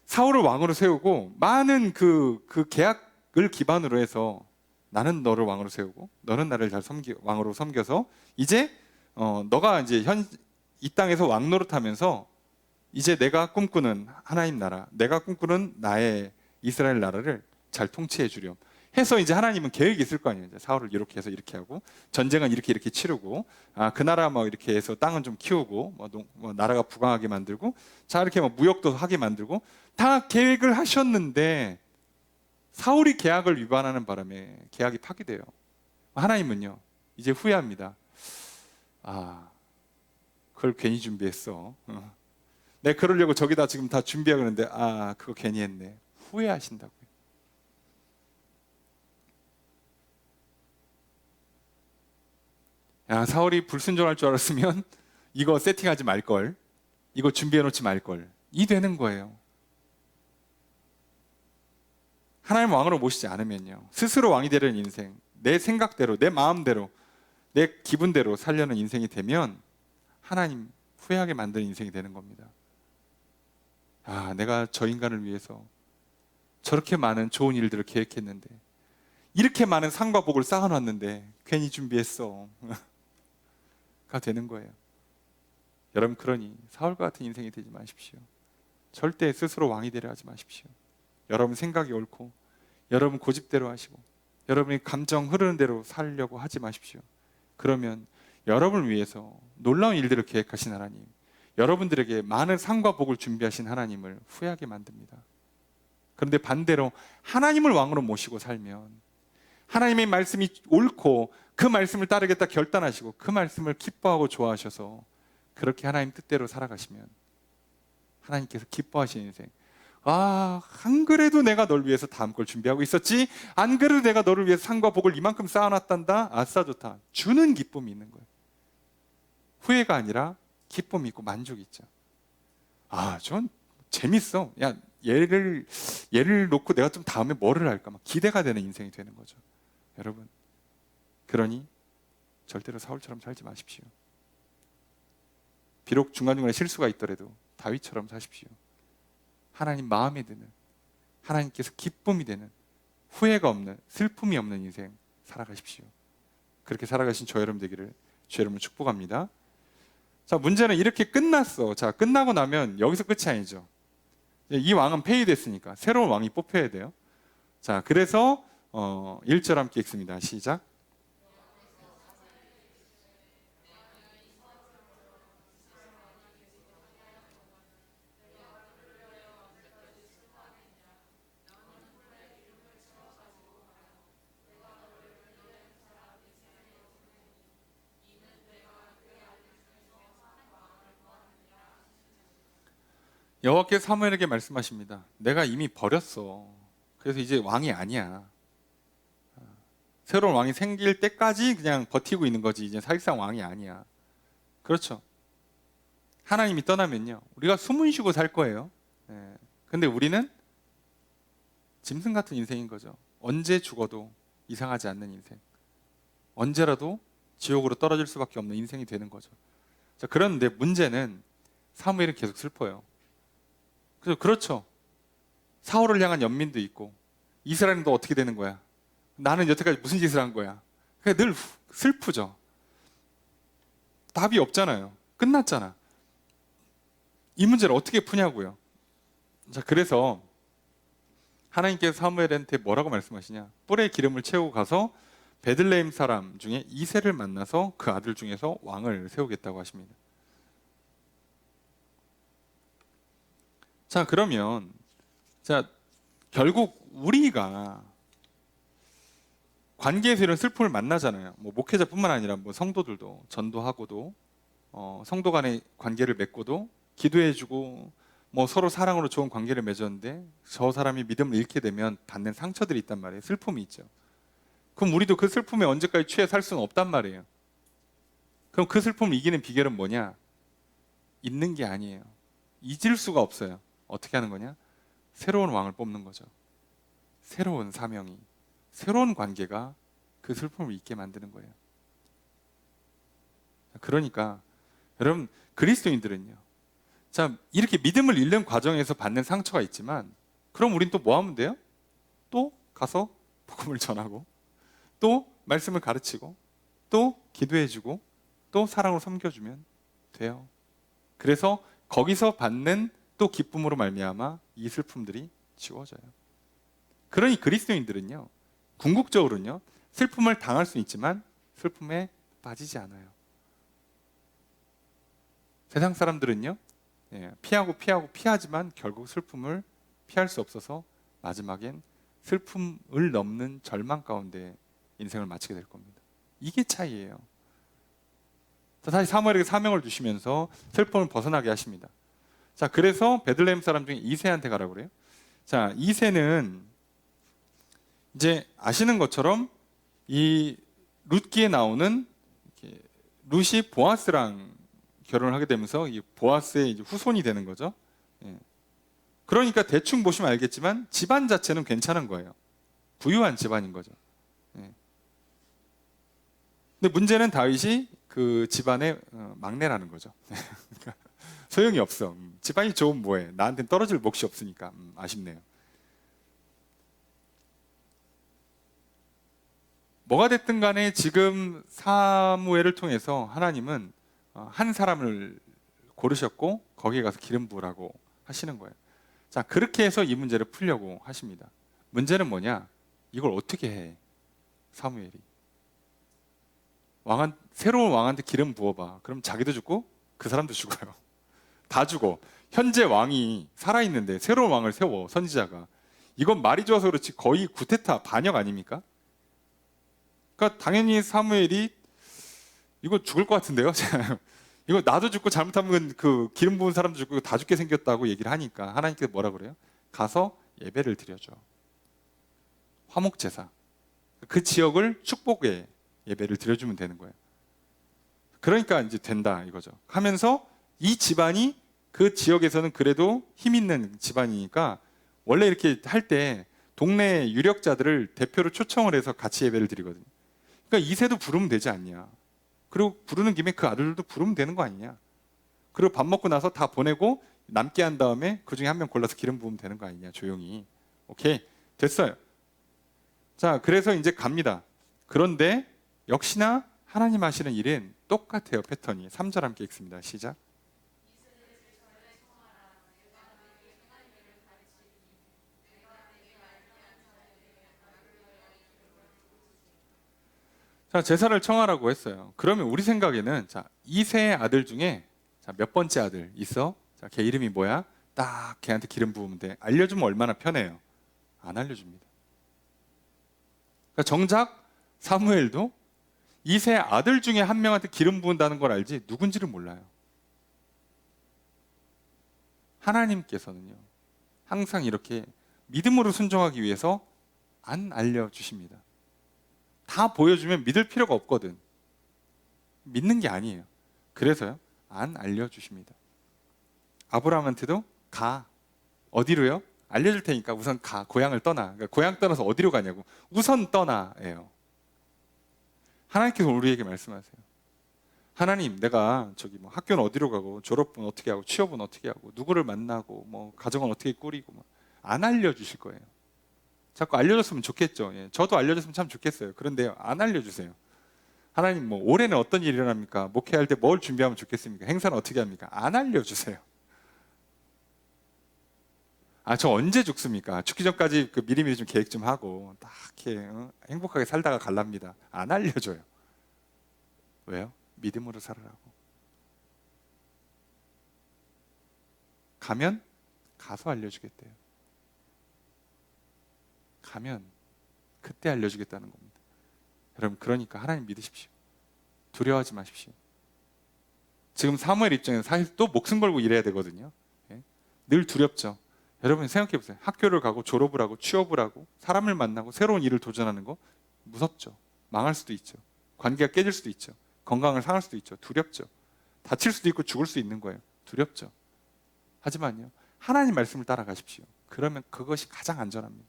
사울을 왕으로 세우고 많은 그 계약을 기반으로 해서, 나는 너를 왕으로 세우고 너는 나를 잘 왕으로 섬겨서 이제 너가 이제 이 땅에서 왕 노릇하면서 이제 내가 꿈꾸는 하나님 나라, 내가 꿈꾸는 나의 이스라엘 나라를 잘 통치해 주렴 해서, 이제 하나님은 계획이 있을 거 아니에요. 이제 사울을 이렇게 해서 이렇게 하고, 전쟁은 이렇게 치르고, 그 나라 뭐 이렇게 해서 땅은 좀 키우고, 뭐 나라가 부강하게 만들고, 자 이렇게 뭐 무역도 하게 만들고, 다 계획을 하셨는데 사울이 계약을 위반하는 바람에 계약이 파기돼요. 하나님은요 이제 후회합니다. 그걸 괜히 준비했어. 내가 그러려고 저기다 지금 다 준비하고 있는데 그거 괜히 했네. 후회하신다고요. 사울이 불순종할 줄 알았으면 이거 세팅하지 말걸, 이거 준비해놓지 말걸, 이 되는 거예요. 하나님 왕으로 모시지 않으면요, 스스로 왕이 되려는 인생, 내 생각대로, 내 마음대로, 내 기분대로 살려는 인생이 되면 하나님 후회하게 만드는 인생이 되는 겁니다. 내가 저 인간을 위해서 저렇게 많은 좋은 일들을 계획했는데, 이렇게 많은 상과 복을 쌓아놨는데 괜히 준비했어 가 되는 거예요. 여러분, 그러니 사울과 같은 인생이 되지 마십시오. 절대 스스로 왕이 되려 하지 마십시오. 여러분 생각이 옳고, 여러분 고집대로 하시고, 여러분이 감정 흐르는 대로 살려고 하지 마십시오. 그러면 여러분을 위해서 놀라운 일들을 계획하신 하나님, 여러분들에게 많은 상과 복을 준비하신 하나님을 후회하게 만듭니다. 그런데 반대로 하나님을 왕으로 모시고 살면 하나님의 말씀이 옳고 그 말씀을 따르겠다 결단하시고 그 말씀을 기뻐하고 좋아하셔서 그렇게 하나님 뜻대로 살아가시면 하나님께서 기뻐하시는 인생. 안 그래도 내가 널 위해서 다음 걸 준비하고 있었지. 안 그래도 내가 너를 위해서 상과 복을 이만큼 쌓아놨단다. 아싸 좋다. 주는 기쁨이 있는 거예요. 후회가 아니라 기쁨이 있고 만족이 있죠. 전 재밌어. 야, 얘를 놓고 내가 좀 다음에 뭐를 할까 막 기대가 되는 인생이 되는 거죠. 여러분, 그러니 절대로 사울처럼 살지 마십시오. 비록 중간중간에 실수가 있더라도 다윗처럼 사십시오. 하나님 마음에 드는, 하나님께서 기쁨이 되는, 후회가 없는, 슬픔이 없는 인생 살아가십시오. 그렇게 살아가신 저 여러분 되기를 주 여러분을 축복합니다. 자, 문제는 이렇게 끝났어. 자, 끝나고 나면 여기서 끝이 아니죠. 이 왕은 폐위됐으니까 새로운 왕이 뽑혀야 돼요. 자, 그래서 1절 함께 읽습니다. 시작. 여호와께서 사무엘에게 말씀하십니다. 내가 이미 버렸어. 그래서 이제 왕이 아니야. 새로운 왕이 생길 때까지 그냥 버티고 있는 거지. 이제 사실상 왕이 아니야. 그렇죠. 하나님이 떠나면요, 우리가 숨은 쉬고 살 거예요. 근데 우리는 짐승 같은 인생인 거죠. 언제 죽어도 이상하지 않는 인생. 언제라도 지옥으로 떨어질 수밖에 없는 인생이 되는 거죠. 자, 그런데 문제는 사무엘은 계속 슬퍼요. 그렇죠. 사울을 향한 연민도 있고, 이스라엘은 또 어떻게 되는 거야? 나는 여태까지 무슨 짓을 한 거야? 늘 슬프죠. 답이 없잖아요. 끝났잖아. 이 문제를 어떻게 푸냐고요. 자, 그래서 하나님께서 사무엘한테 뭐라고 말씀하시냐? 뿔에 기름을 채우고 가서 베들레헴 사람 중에 이새를 만나서 그 아들 중에서 왕을 세우겠다고 하십니다. 자, 그러면 결국 우리가 관계에서 이런 슬픔을 만나잖아요. 뭐 목회자뿐만 아니라 뭐 성도들도 전도하고도 성도 간의 관계를 맺고도 기도해주고 뭐 서로 사랑으로 좋은 관계를 맺었는데 저 사람이 믿음을 잃게 되면 받는 상처들이 있단 말이에요. 슬픔이 있죠. 그럼 우리도 그 슬픔에 언제까지 취해 살 수는 없단 말이에요. 그럼 그 슬픔을 이기는 비결은 뭐냐? 잊는 게 아니에요. 잊을 수가 없어요. 어떻게 하는 거냐? 새로운 왕을 뽑는 거죠. 새로운 사명이, 새로운 관계가 그 슬픔을 잊게 만드는 거예요. 그러니까 여러분, 그리스도인들은요, 이렇게 믿음을 잃는 과정에서 받는 상처가 있지만, 그럼 우린 또 뭐 하면 돼요? 또 가서 복음을 전하고, 또 말씀을 가르치고, 또 기도해주고, 또 사랑으로 섬겨주면 돼요. 그래서 거기서 받는 또 기쁨으로 말미암아 이 슬픔들이 지워져요. 그러니 그리스도인들은요, 궁극적으로는요, 슬픔을 당할 수 있지만 슬픔에 빠지지 않아요. 세상 사람들은요, 피하지만 결국 슬픔을 피할 수 없어서 마지막엔 슬픔을 넘는 절망 가운데 인생을 마치게 될 겁니다. 이게 차이예요. 다시 사무엘에게 사명을 주시면서 슬픔을 벗어나게 하십니다. 자, 그래서 베들레헴 사람 중에 이새한테 가라고 그래요. 자, 이새는 이제 아시는 것처럼 이 룻기에 나오는 룻이 보아스랑 결혼을 하게 되면서 이 보아스의 이제 후손이 되는 거죠. 그러니까 대충 보시면 알겠지만 집안 자체는 괜찮은 거예요. 부유한 집안인 거죠. 근데 문제는 다윗이 그 집안의 막내라는 거죠. 소용이 없어. 집안이 좋으면 뭐해. 나한테는 떨어질 몫이 없으니까. 아쉽네요. 뭐가 됐든 간에 지금 사무엘을 통해서 하나님은 한 사람을 고르셨고 거기에 가서 기름 부으라고 하시는 거예요. 자, 그렇게 해서 이 문제를 풀려고 하십니다. 문제는 뭐냐? 이걸 어떻게 해? 사무엘이. 새로운 왕한테 기름 부어봐. 그럼 자기도 죽고 그 사람도 죽어요. 다 죽어. 현재 왕이 살아있는데 새로운 왕을 세워, 선지자가. 이건 말이 좋아서 그렇지 거의 구테타 반역 아닙니까? 그러니까 당연히 사무엘이 이거 죽을 것 같은데요. 이거 나도 죽고 잘못하면 그 기름 부은 사람도 죽고 다 죽게 생겼다고 얘기를 하니까 하나님께서 뭐라 그래요? 가서 예배를 드려줘. 화목제사. 그 지역을 축복의 예배를 드려주면 되는 거예요. 그러니까 이제 된다 이거죠. 하면서 이 집안이 그 지역에서는 그래도 힘 있는 집안이니까 원래 이렇게 할 때 동네 유력자들을 대표로 초청을 해서 같이 예배를 드리거든요. 그러니까 이세도 부르면 되지 않냐. 그리고 부르는 김에 그 아들들도 부르면 되는 거 아니냐. 그리고 밥 먹고 나서 다 보내고 남게 한 다음에 그 중에 한 명 골라서 기름 부으면 되는 거 아니냐. 조용히. 오케이. 됐어요. 자, 그래서 이제 갑니다. 그런데 역시나 하나님 하시는 일은 똑같아요. 패턴이. 3절 함께 읽습니다. 시작. 자, 제사를 청하라고 했어요. 그러면 우리 생각에는 자, 이세 아들 중에 자, 몇 번째 아들 있어? 자, 걔 이름이 뭐야? 딱 걔한테 기름 부으면 돼. 알려주면 얼마나 편해요. 안 알려줍니다. 그러니까 정작 사무엘도 이세 아들 중에 한 명한테 기름 부은다는 걸 알지 누군지를 몰라요. 하나님께서는요. 항상 이렇게 믿음으로 순종하기 위해서 안 알려주십니다. 다 보여주면 믿을 필요가 없거든. 믿는 게 아니에요. 그래서요. 안 알려주십니다. 아브라함한테도 가. 어디로요? 알려줄 테니까 우선 가. 고향을 떠나. 그러니까 고향 떠나서 어디로 가냐고. 우선 떠나예요. 하나님께서 우리에게 말씀하세요. 하나님, 내가 저기 뭐 학교는 어디로 가고 졸업은 어떻게 하고 취업은 어떻게 하고 누구를 만나고 뭐 가정은 어떻게 꾸리고 뭐 안 알려주실 거예요. 자꾸 알려줬으면 좋겠죠. 예, 저도 알려줬으면 참 좋겠어요. 그런데 안 알려주세요. 하나님, 뭐 올해는 어떤 일이 일어납니까? 목회할 때 뭘 준비하면 좋겠습니까? 행사는 어떻게 합니까? 안 알려주세요. 아, 저 언제 죽습니까? 죽기 전까지 그 미리미리 좀 계획 좀 하고 딱 이렇게 행복하게 살다가 갈랍니다. 안 알려줘요. 왜요? 믿음으로 살아라고. 가면 가서 알려주겠대요. 가면 그때 알려주겠다는 겁니다. 여러분, 그러니까 하나님 믿으십시오. 두려워하지 마십시오. 지금 사무엘 입장에서 사실 또 목숨 걸고 일해야 되거든요. 예? 늘 두렵죠. 여러분 생각해 보세요. 학교를 가고 졸업을 하고 취업을 하고 사람을 만나고 새로운 일을 도전하는 거 무섭죠. 망할 수도 있죠. 관계가 깨질 수도 있죠. 건강을 상할 수도 있죠. 두렵죠. 다칠 수도 있고 죽을 수 있는 거예요. 두렵죠. 하지만요. 하나님 말씀을 따라가십시오. 그러면 그것이 가장 안전합니다.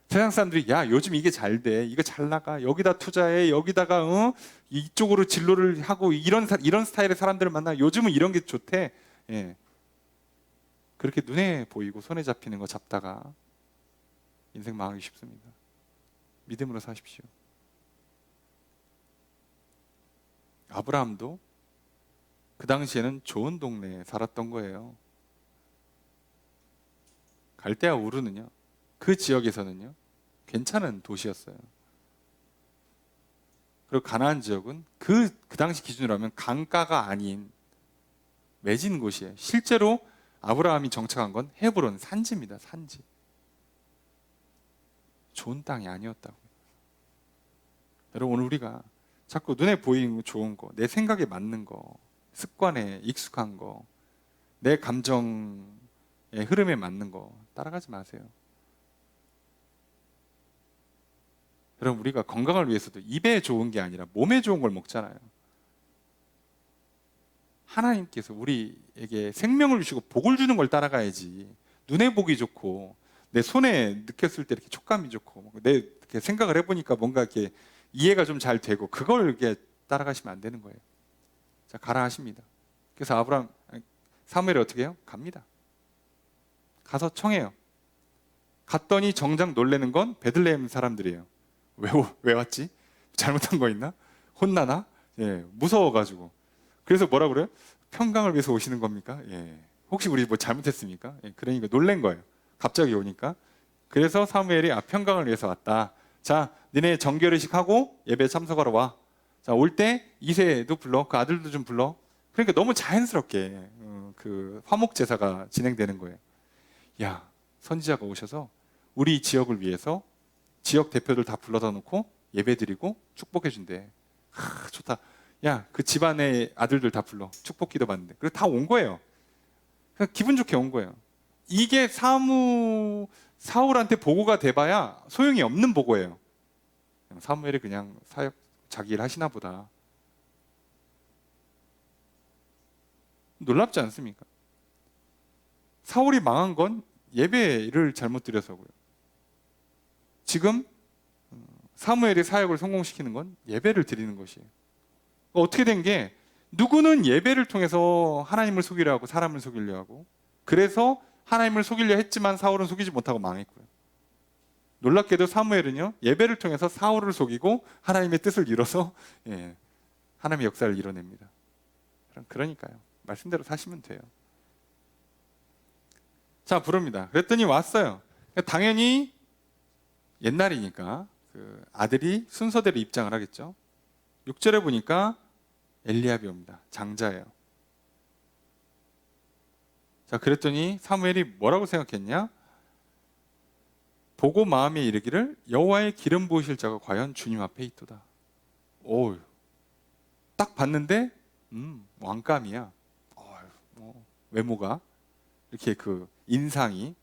세상 사람들이 야 요즘 이게 잘 돼, 이거 잘 나가, 여기다 투자해, 여기다가 이쪽으로 진로를 하고 이런 스타일의 사람들을 만나. 요즘은 이런 게 좋대. 예. 그렇게 눈에 보이고 손에 잡히는 거 잡다가 인생 망하기 쉽습니다. 믿음으로 사십시오. 아브라함도 그 당시에는 좋은 동네에 살았던 거예요. 갈대아 우르는요, 그 지역에서는요 괜찮은 도시였어요. 그리고 가나안 지역은 그 당시 기준으로 하면 강가가 아닌 매진 곳이에요. 실제로 아브라함이 정착한 건 헤브론 산지입니다. 산지. 좋은 땅이 아니었다고요. 여러분, 오늘 우리가 자꾸 눈에 보이는 거, 좋은 거, 내 생각에 맞는 거, 습관에 익숙한 거, 내 감정의 흐름에 맞는 거 따라가지 마세요. 여러분, 우리가 건강을 위해서도 입에 좋은 게 아니라 몸에 좋은 걸 먹잖아요. 하나님께서 우리에게 생명을 주시고 복을 주는 걸 따라가야지. 눈에 보기 좋고 내 손에 느꼈을 때 이렇게 촉감이 좋고 내 이렇게 생각을 해보니까 뭔가 이렇게 이해가 좀 잘 되고 그걸 이렇게 따라가시면 안 되는 거예요. 자, 가라 하십니다. 그래서 사무엘이 어떻게 해요? 갑니다. 가서 청해요. 갔더니 정작 놀라는 건 베들레헴 사람들이에요. 왜 왔지? 잘못한 거 있나? 혼나나? 예, 무서워가지고. 그래서 뭐라 그래요? 평강을 위해서 오시는 겁니까? 예. 혹시 우리 뭐 잘못했습니까? 예, 그러니까 놀란 거예요. 갑자기 오니까. 그래서 사무엘이 평강을 위해서 왔다. 자, 니네 정결의식 하고 예배에 참석하러 와. 자, 올 때 이세도 불러. 그 아들도 좀 불러. 그러니까 너무 자연스럽게 그 화목 제사가 진행되는 거예요. 야, 선지자가 오셔서 우리 지역을 위해서 지역 대표들 다 불러다 놓고 예배드리고 축복해 준대. 좋다. 야, 그 집안의 아들들 다 불러. 축복기도 받는데. 그리고 다 온 거예요. 그냥 기분 좋게 온 거예요. 이게 사울한테 보고가 돼봐야 소용이 없는 보고예요. 사무엘이 그냥 사역 자기 일 하시나 보다. 놀랍지 않습니까? 사울이 망한 건 예배를 잘못 드려서고요. 지금 사무엘이 사역을 성공시키는 건 예배를 드리는 것이에요. 어떻게 된 게 누구는 예배를 통해서 하나님을 속이려 하고 사람을 속이려 하고, 그래서 하나님을 속이려 했지만 사울은 속이지 못하고 망했고요. 놀랍게도 사무엘은요, 예배를 통해서 사울을 속이고 하나님의 뜻을 이뤄서 하나님의 역사를 이뤄냅니다. 그러니까요, 말씀대로 사시면 돼요. 자, 부릅니다. 그랬더니 왔어요. 당연히 옛날이니까 그 아들이 순서대로 입장을 하겠죠. 6절에 보니까 엘리압이 옵니다. 장자예요. 자, 그랬더니 사무엘이 뭐라고 생각했냐? 보고 마음에 이르기를 여호와의 기름 부으실 자가 과연 주님 앞에 있도다. 오, 딱 봤는데 왕감이야. 외모가 이렇게 그 인상이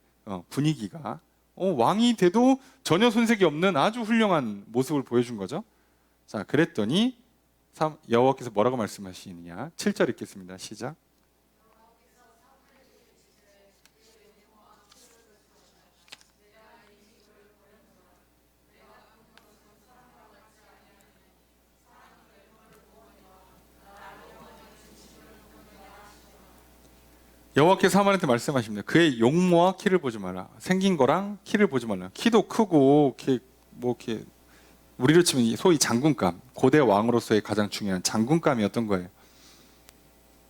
분위기가 왕이 돼도 전혀 손색이 없는 아주 훌륭한 모습을 보여준 거죠. 자, 그랬더니 여호와께서 뭐라고 말씀하시느냐? 7절 읽겠습니다. 시작. 여호와께서 사무엘한테 말씀하십니다. 그의 용모와 키를 보지 말라. 생긴 거랑 키를 보지 말라. 키도 크고 이렇게 우리로 치면 소위 장군감, 고대 왕으로서의 가장 중요한 장군감이었던 거예요.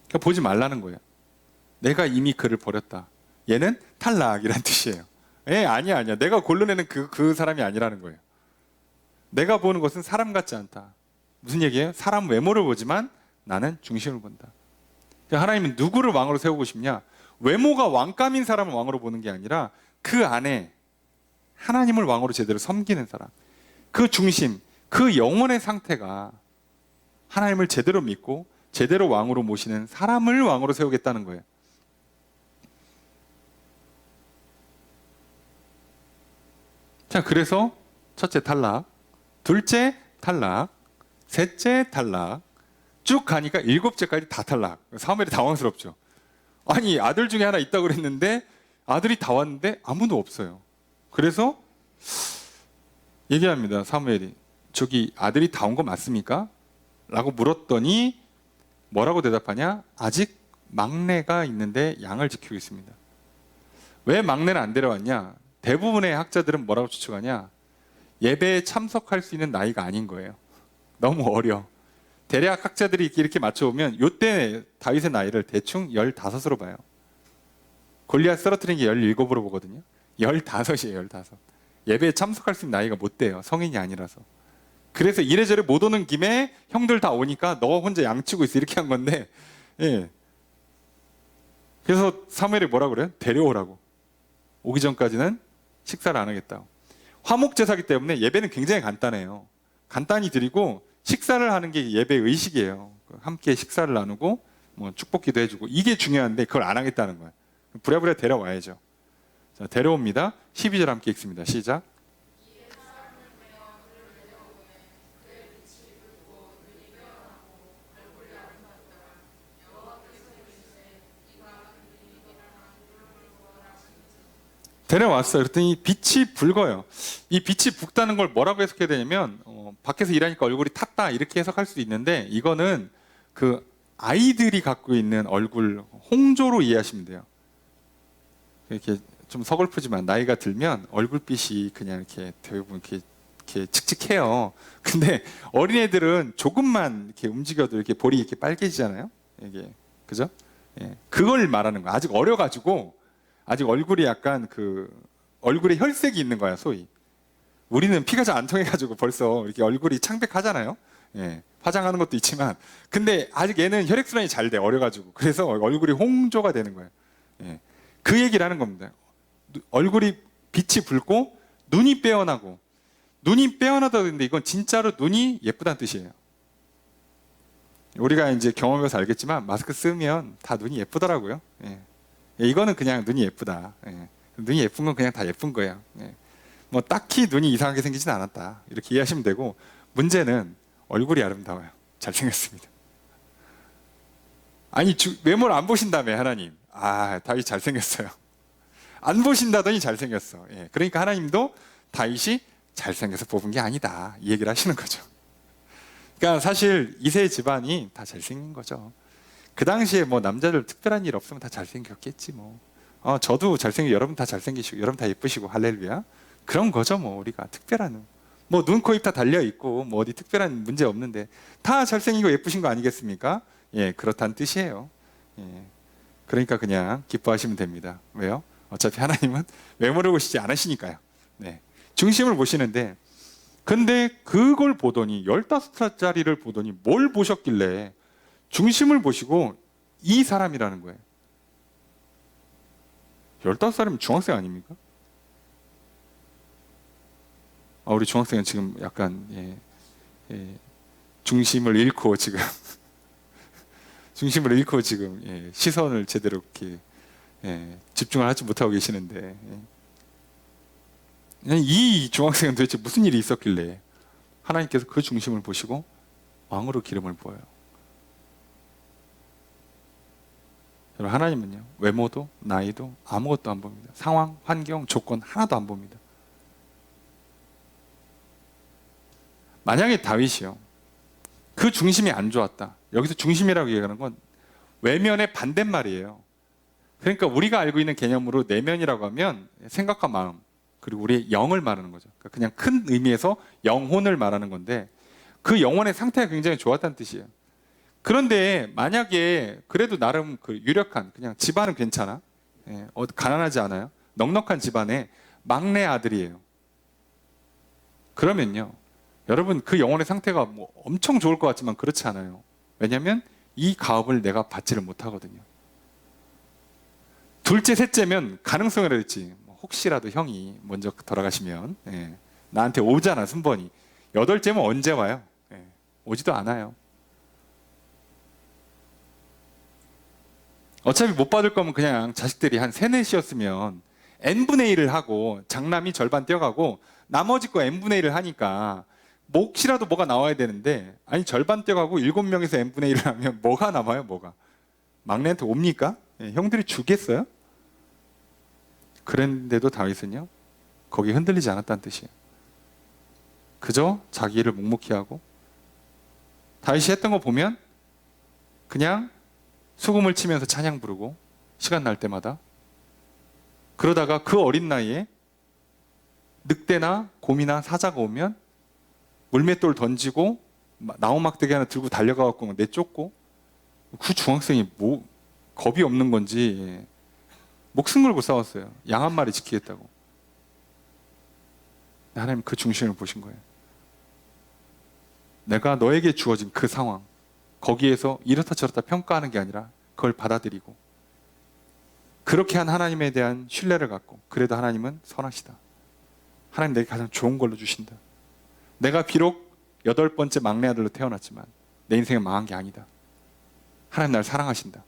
그러니까 보지 말라는 거예요. 내가 이미 그를 버렸다. 얘는 탈락이란 뜻이에요. 아니야. 내가 골라내는 그 사람이 아니라는 거예요. 내가 보는 것은 사람 같지 않다. 무슨 얘기예요? 사람 외모를 보지만 나는 중심을 본다. 그러니까 하나님은 누구를 왕으로 세우고 싶냐? 외모가 왕감인 사람을 왕으로 보는 게 아니라 그 안에 하나님을 왕으로 제대로 섬기는 사람, 그 중심, 그 영혼의 상태가 하나님을 제대로 믿고 제대로 왕으로 모시는 사람을 왕으로 세우겠다는 거예요. 자, 그래서 첫째 탈락, 둘째 탈락, 셋째 탈락, 쭉 가니까 7째까지 다 탈락. 사무엘이 당황스럽죠. 아니, 아들 중에 하나 있다고 그랬는데 아들이 다 왔는데 아무도 없어요. 그래서 얘기합니다. 사무엘이, 저기 아들이 다 온 거 맞습니까? 라고 물었더니 뭐라고 대답하냐? 아직 막내가 있는데 양을 지키고 있습니다. 왜 막내는 안 데려왔냐? 대부분의 학자들은 뭐라고 추측하냐? 예배에 참석할 수 있는 나이가 아닌 거예요. 너무 어려. 대략 학자들이 이렇게 맞춰보면 이때 다윗의 나이를 대충 15으로 봐요. 골리앗 쓰러뜨린 게 17으로 보거든요. 15이에요, 15. 예배에 참석할 수 있는 나이가 못 돼요. 성인이 아니라서. 그래서 이래저래 못 오는 김에 형들 다 오니까 너 혼자 양치고 있어, 이렇게 한 건데, 그래서 사무엘이 뭐라고 그래요? 데려오라고. 오기 전까지는 식사를 안 하겠다고. 화목제사기 때문에 예배는 굉장히 간단해요. 간단히 드리고 식사를 하는 게 예배 의식이에요. 함께 식사를 나누고 축복기도 해주고, 이게 중요한데 그걸 안 하겠다는 거예요. 부랴부랴 데려와야죠. 자, 데려옵니다. 12절 함께 읽습니다. 시작. 데려왔어요. 그랬더니 빛이 붉어요. 이 빛이 붉다는 걸 뭐라고 해석해야 되냐면 밖에서 일하니까 얼굴이 탔다, 이렇게 해석할 수도 있는데, 이거는 그 아이들이 갖고 있는 얼굴 홍조로 이해하시면 돼요. 이렇게 좀 서글프지만 나이가 들면 얼굴빛이 그냥 이렇게 대부분 이렇게 칙칙해요. 근데 어린애들은 조금만 이렇게 움직여도 이렇게 볼이 이렇게 빨개지잖아요. 이게, 그죠? 그걸 말하는 거야. 아직 어려가지고 아직 얼굴이 약간 얼굴에 혈색이 있는 거야, 소위. 우리는 피가 잘 안 통해가지고 벌써 이렇게 얼굴이 창백하잖아요. 화장하는 것도 있지만, 근데 아직 얘는 혈액순환이 잘 돼, 어려가지고. 그래서 얼굴이 홍조가 되는 거예요. 그 얘기를 하는 겁니다. 얼굴이 빛이 붉고 눈이 빼어나고. 눈이 빼어나다고 했는데 이건 진짜로 눈이 예쁘다는 뜻이에요. 우리가 이제 경험해서 알겠지만 마스크 쓰면 다 눈이 예쁘더라고요. 예. 이거는 그냥 눈이 예쁘다. 예. 눈이 예쁜 건 그냥 다 예쁜 거예요. 예. 뭐 딱히 눈이 이상하게 생기진 않았다. 이렇게 이해하시면 되고, 문제는 얼굴이 아름다워요. 잘생겼습니다. 아니 외모를 안 보신다며 하나님. 다윗 잘생겼어요. 안 보신다더니 잘생겼어. 예. 그러니까 하나님도 다윗이 잘생겨서 뽑은 게 아니다, 이 얘기를 하시는 거죠. 그러니까 사실 이세 집안이 다 잘생긴 거죠. 그 당시에 뭐 남자들 특별한 일 없으면 다 잘생겼겠지 뭐. 저도 잘생기고 여러분 다 잘생기시고 여러분 다 예쁘시고 할렐루야. 그런 거죠 뭐. 우리가 특별한 뭐 눈, 코, 입 다 달려 있고 뭐 어디 특별한 문제 없는데 다 잘생기고 예쁘신 거 아니겠습니까? 예, 그렇다는 뜻이에요. 예. 그러니까 그냥 기뻐하시면 됩니다. 왜요? 어차피 하나님은 외모를 보시지 않으시니까요. 네. 중심을 보시는데, 근데 그걸 보더니 15살짜리를 보더니 뭘 보셨길래 중심을 보시고 이 사람이라는 거예요. 15살이면 중학생 아닙니까? 우리 중학생은 지금 약간 중심을 잃고 지금 중심을 잃고 지금 시선을 제대로 이렇게 집중을 하지 못하고 계시는데, 이 중학생은 도대체 무슨 일이 있었길래 하나님께서 그 중심을 보시고 왕으로 기름을 부어요. 여러분, 하나님은요, 외모도 나이도 아무것도 안 봅니다. 상황, 환경, 조건 하나도 안 봅니다. 만약에 다윗이요, 그 중심이 안 좋았다. 여기서 중심이라고 얘기하는 건 외면의 반대말이에요. 그러니까 우리가 알고 있는 개념으로 내면이라고 하면 생각과 마음, 그리고 우리의 영을 말하는 거죠. 그러니까 그냥 큰 의미에서 영혼을 말하는 건데, 그 영혼의 상태가 굉장히 좋았다는 뜻이에요. 그런데 만약에 그래도 나름 그 유력한 그냥 집안은 괜찮아, 가난하지 않아요, 넉넉한 집안의 막내 아들이에요. 그러면요, 여러분, 그 영혼의 상태가 뭐 엄청 좋을 것 같지만 그렇지 않아요. 왜냐하면 이 가업을 내가 받지를 못하거든요. 둘째, 셋째면 가능성이라 했지. 혹시라도 형이 먼저 돌아가시면 나한테 오잖아, 순번이. 여덟째면 언제 와요? 오지도 않아요. 어차피 못 받을 거면 그냥 자식들이 한 세넷이었으면 n분의 1을 하고 장남이 절반 떼어가고 나머지 거 n분의 1을 하니까 혹시라도 뭐가 나와야 되는데, 아니 절반 떼어가고 7명에서 n분의 1을 하면 뭐가 남아요? 뭐가? 막내한테 옵니까? 형들이 주겠어요? 그랬는데도 다윗은요, 거기에 흔들리지 않았다는 뜻이에요. 그저 자기 일을 묵묵히 하고, 다윗이 했던 거 보면 그냥 수금을 치면서 찬양 부르고 시간 날 때마다, 그러다가 그 어린 나이에 늑대나 곰이나 사자가 오면 물맷돌 던지고 나무막대기 하나 들고 달려가갖고 내쫓고, 그 중학생이 뭐 겁이 없는 건지 목숨 걸고 싸웠어요. 양 한 마리 지키겠다고. 하나님 그 중심을 보신 거예요. 내가 너에게 주어진 그 상황, 거기에서 이렇다 저렇다 평가하는 게 아니라 그걸 받아들이고, 그렇게 한 하나님에 대한 신뢰를 갖고, 그래도 하나님은 선하시다, 하나님 내게 가장 좋은 걸로 주신다, 내가 비록 8번째 막내 아들로 태어났지만 내 인생은 망한 게 아니다, 하나님 나를 사랑하신다.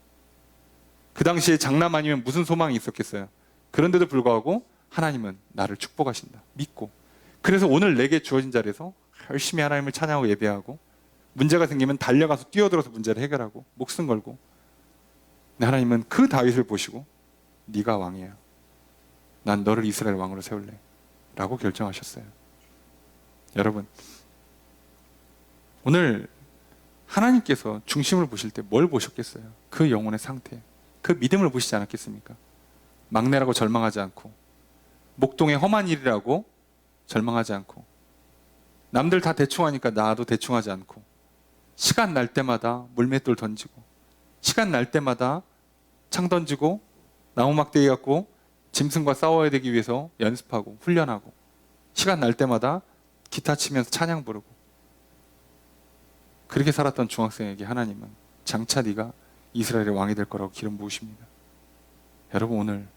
그 당시에 장남 아니면 무슨 소망이 있었겠어요. 그런데도 불구하고 하나님은 나를 축복하신다 믿고, 그래서 오늘 내게 주어진 자리에서 열심히 하나님을 찬양하고 예배하고, 문제가 생기면 달려가서 뛰어들어서 문제를 해결하고 목숨 걸고, 하나님은 그 다윗을 보시고 네가 왕이야, 난 너를 이스라엘 왕으로 세울래 라고 결정하셨어요. 여러분, 오늘 하나님께서 중심을 보실 때 뭘 보셨겠어요? 그 영혼의 상태, 그 믿음을 보시지 않았겠습니까? 막내라고 절망하지 않고, 목동의 험한 일이라고 절망하지 않고, 남들 다 대충 하니까 나도 대충 하지 않고, 시간 날 때마다 물맷돌 던지고, 시간 날 때마다 창 던지고 나무막대기 갖고 짐승과 싸워야 되기 위해서 연습하고 훈련하고, 시간 날 때마다 기타 치면서 찬양 부르고, 그렇게 살았던 중학생에게 하나님은 장차 네가 이스라엘의 왕이 될 거라고 기름 부으십니다. 여러분, 오늘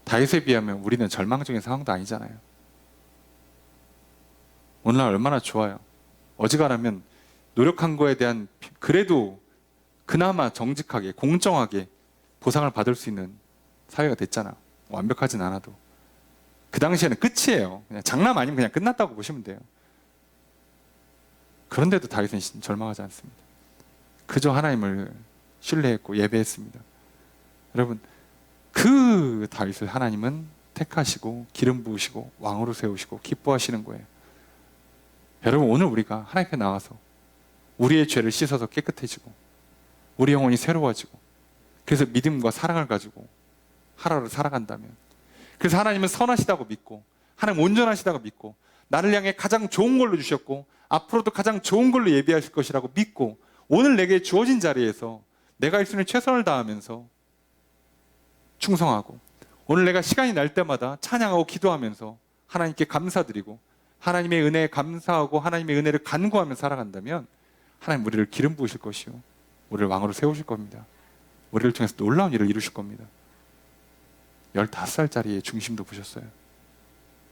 다윗에 비하면 우리는 절망적인 상황도 아니잖아요. 오늘날 얼마나 좋아요. 어지간하면 노력한 거에 대한 그래도 그나마 정직하게 공정하게 보상을 받을 수 있는 사회가 됐잖아. 완벽하진 않아도. 그 당시에는 끝이에요. 그냥 장남 아니면 그냥 끝났다고 보시면 돼요. 그런데도 다윗은 절망하지 않습니다. 그저 하나님을 신뢰했고 예배했습니다. 여러분, 그 다윗을 하나님은 택하시고 기름 부으시고 왕으로 세우시고 기뻐하시는 거예요. 여러분, 오늘 우리가 하나님께 나와서 우리의 죄를 씻어서 깨끗해지고 우리 영혼이 새로워지고 그래서 믿음과 사랑을 가지고 하루를 살아간다면, 그래서 하나님은 선하시다고 믿고 하나님 온전하시다고 믿고 나를 향해 가장 좋은 걸로 주셨고 앞으로도 가장 좋은 걸로 예비하실 것이라고 믿고 오늘 내게 주어진 자리에서 내가 할 수 있는 최선을 다하면서 충성하고 오늘 내가 시간이 날 때마다 찬양하고 기도하면서 하나님께 감사드리고 하나님의 은혜에 감사하고 하나님의 은혜를 간구하며 살아간다면 하나님 우리를 기름 부으실 것이요 우리를 왕으로 세우실 겁니다. 우리를 통해서 놀라운 일을 이루실 겁니다. 15살짜리의 중심도 보셨어요.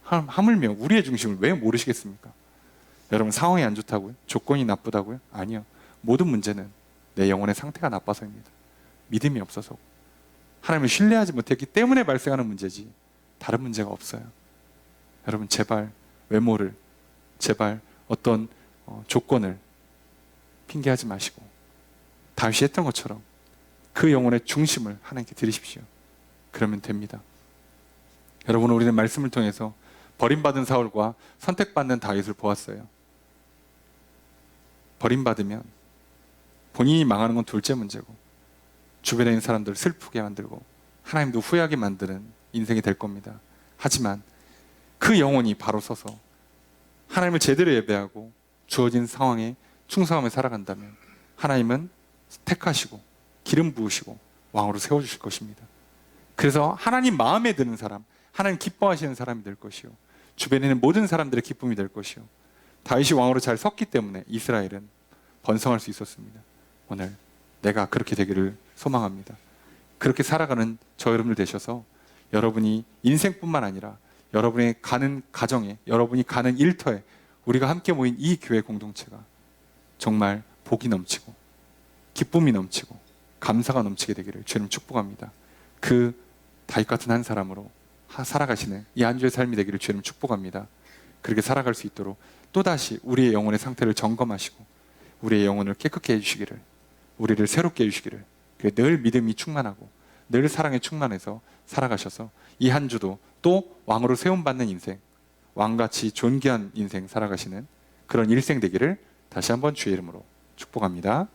하물며 우리의 중심을 왜 모르시겠습니까? 여러분, 상황이 안 좋다고요? 조건이 나쁘다고요? 아니요. 모든 문제는 내 영혼의 상태가 나빠서입니다. 믿음이 없어서 하나님을 신뢰하지 못했기 때문에 발생하는 문제지 다른 문제가 없어요. 여러분, 제발 외모를, 제발 어떤 조건을 핑계하지 마시고 다윗이 했던 것처럼 그 영혼의 중심을 하나님께 드리십시오. 그러면 됩니다. 여러분, 우리는 말씀을 통해서 버림받은 사울과 선택받는 다윗을 보았어요. 버림받으면 본인이 망하는 건 둘째 문제고 주변에 있는 사람들을 슬프게 만들고 하나님도 후회하게 만드는 인생이 될 겁니다. 하지만 그 영혼이 바로 서서 하나님을 제대로 예배하고 주어진 상황에 충성하며 살아간다면 하나님은 택하시고 기름 부으시고 왕으로 세워주실 것입니다. 그래서 하나님 마음에 드는 사람, 하나님 기뻐하시는 사람이 될 것이요 주변에 있는 모든 사람들의 기쁨이 될 것이요 다윗이 왕으로 잘 섰기 때문에 이스라엘은 번성할 수 있었습니다. 오늘 내가 그렇게 되기를 소망합니다. 그렇게 살아가는 저 여러분들 되셔서 여러분이 인생뿐만 아니라 여러분이 가는 가정에, 여러분이 가는 일터에 우리가 함께 모인 이 교회 공동체가 정말 복이 넘치고 기쁨이 넘치고 감사가 넘치게 되기를 주님 축복합니다. 그 다윗 같은 한 사람으로 살아가시는 이 한 주의 삶이 되기를 주님 축복합니다. 그렇게 살아갈 수 있도록 또다시 우리의 영혼의 상태를 점검하시고 우리의 영혼을 깨끗게 해주시기를, 우리를 새롭게 해주시기를, 늘 믿음이 충만하고 늘 사랑에 충만해서 살아가셔서 이 한 주도 또 왕으로 세움받는 인생, 왕같이 존귀한 인생 살아가시는 그런 일생 되기를 다시 한번 주의 이름으로 축복합니다.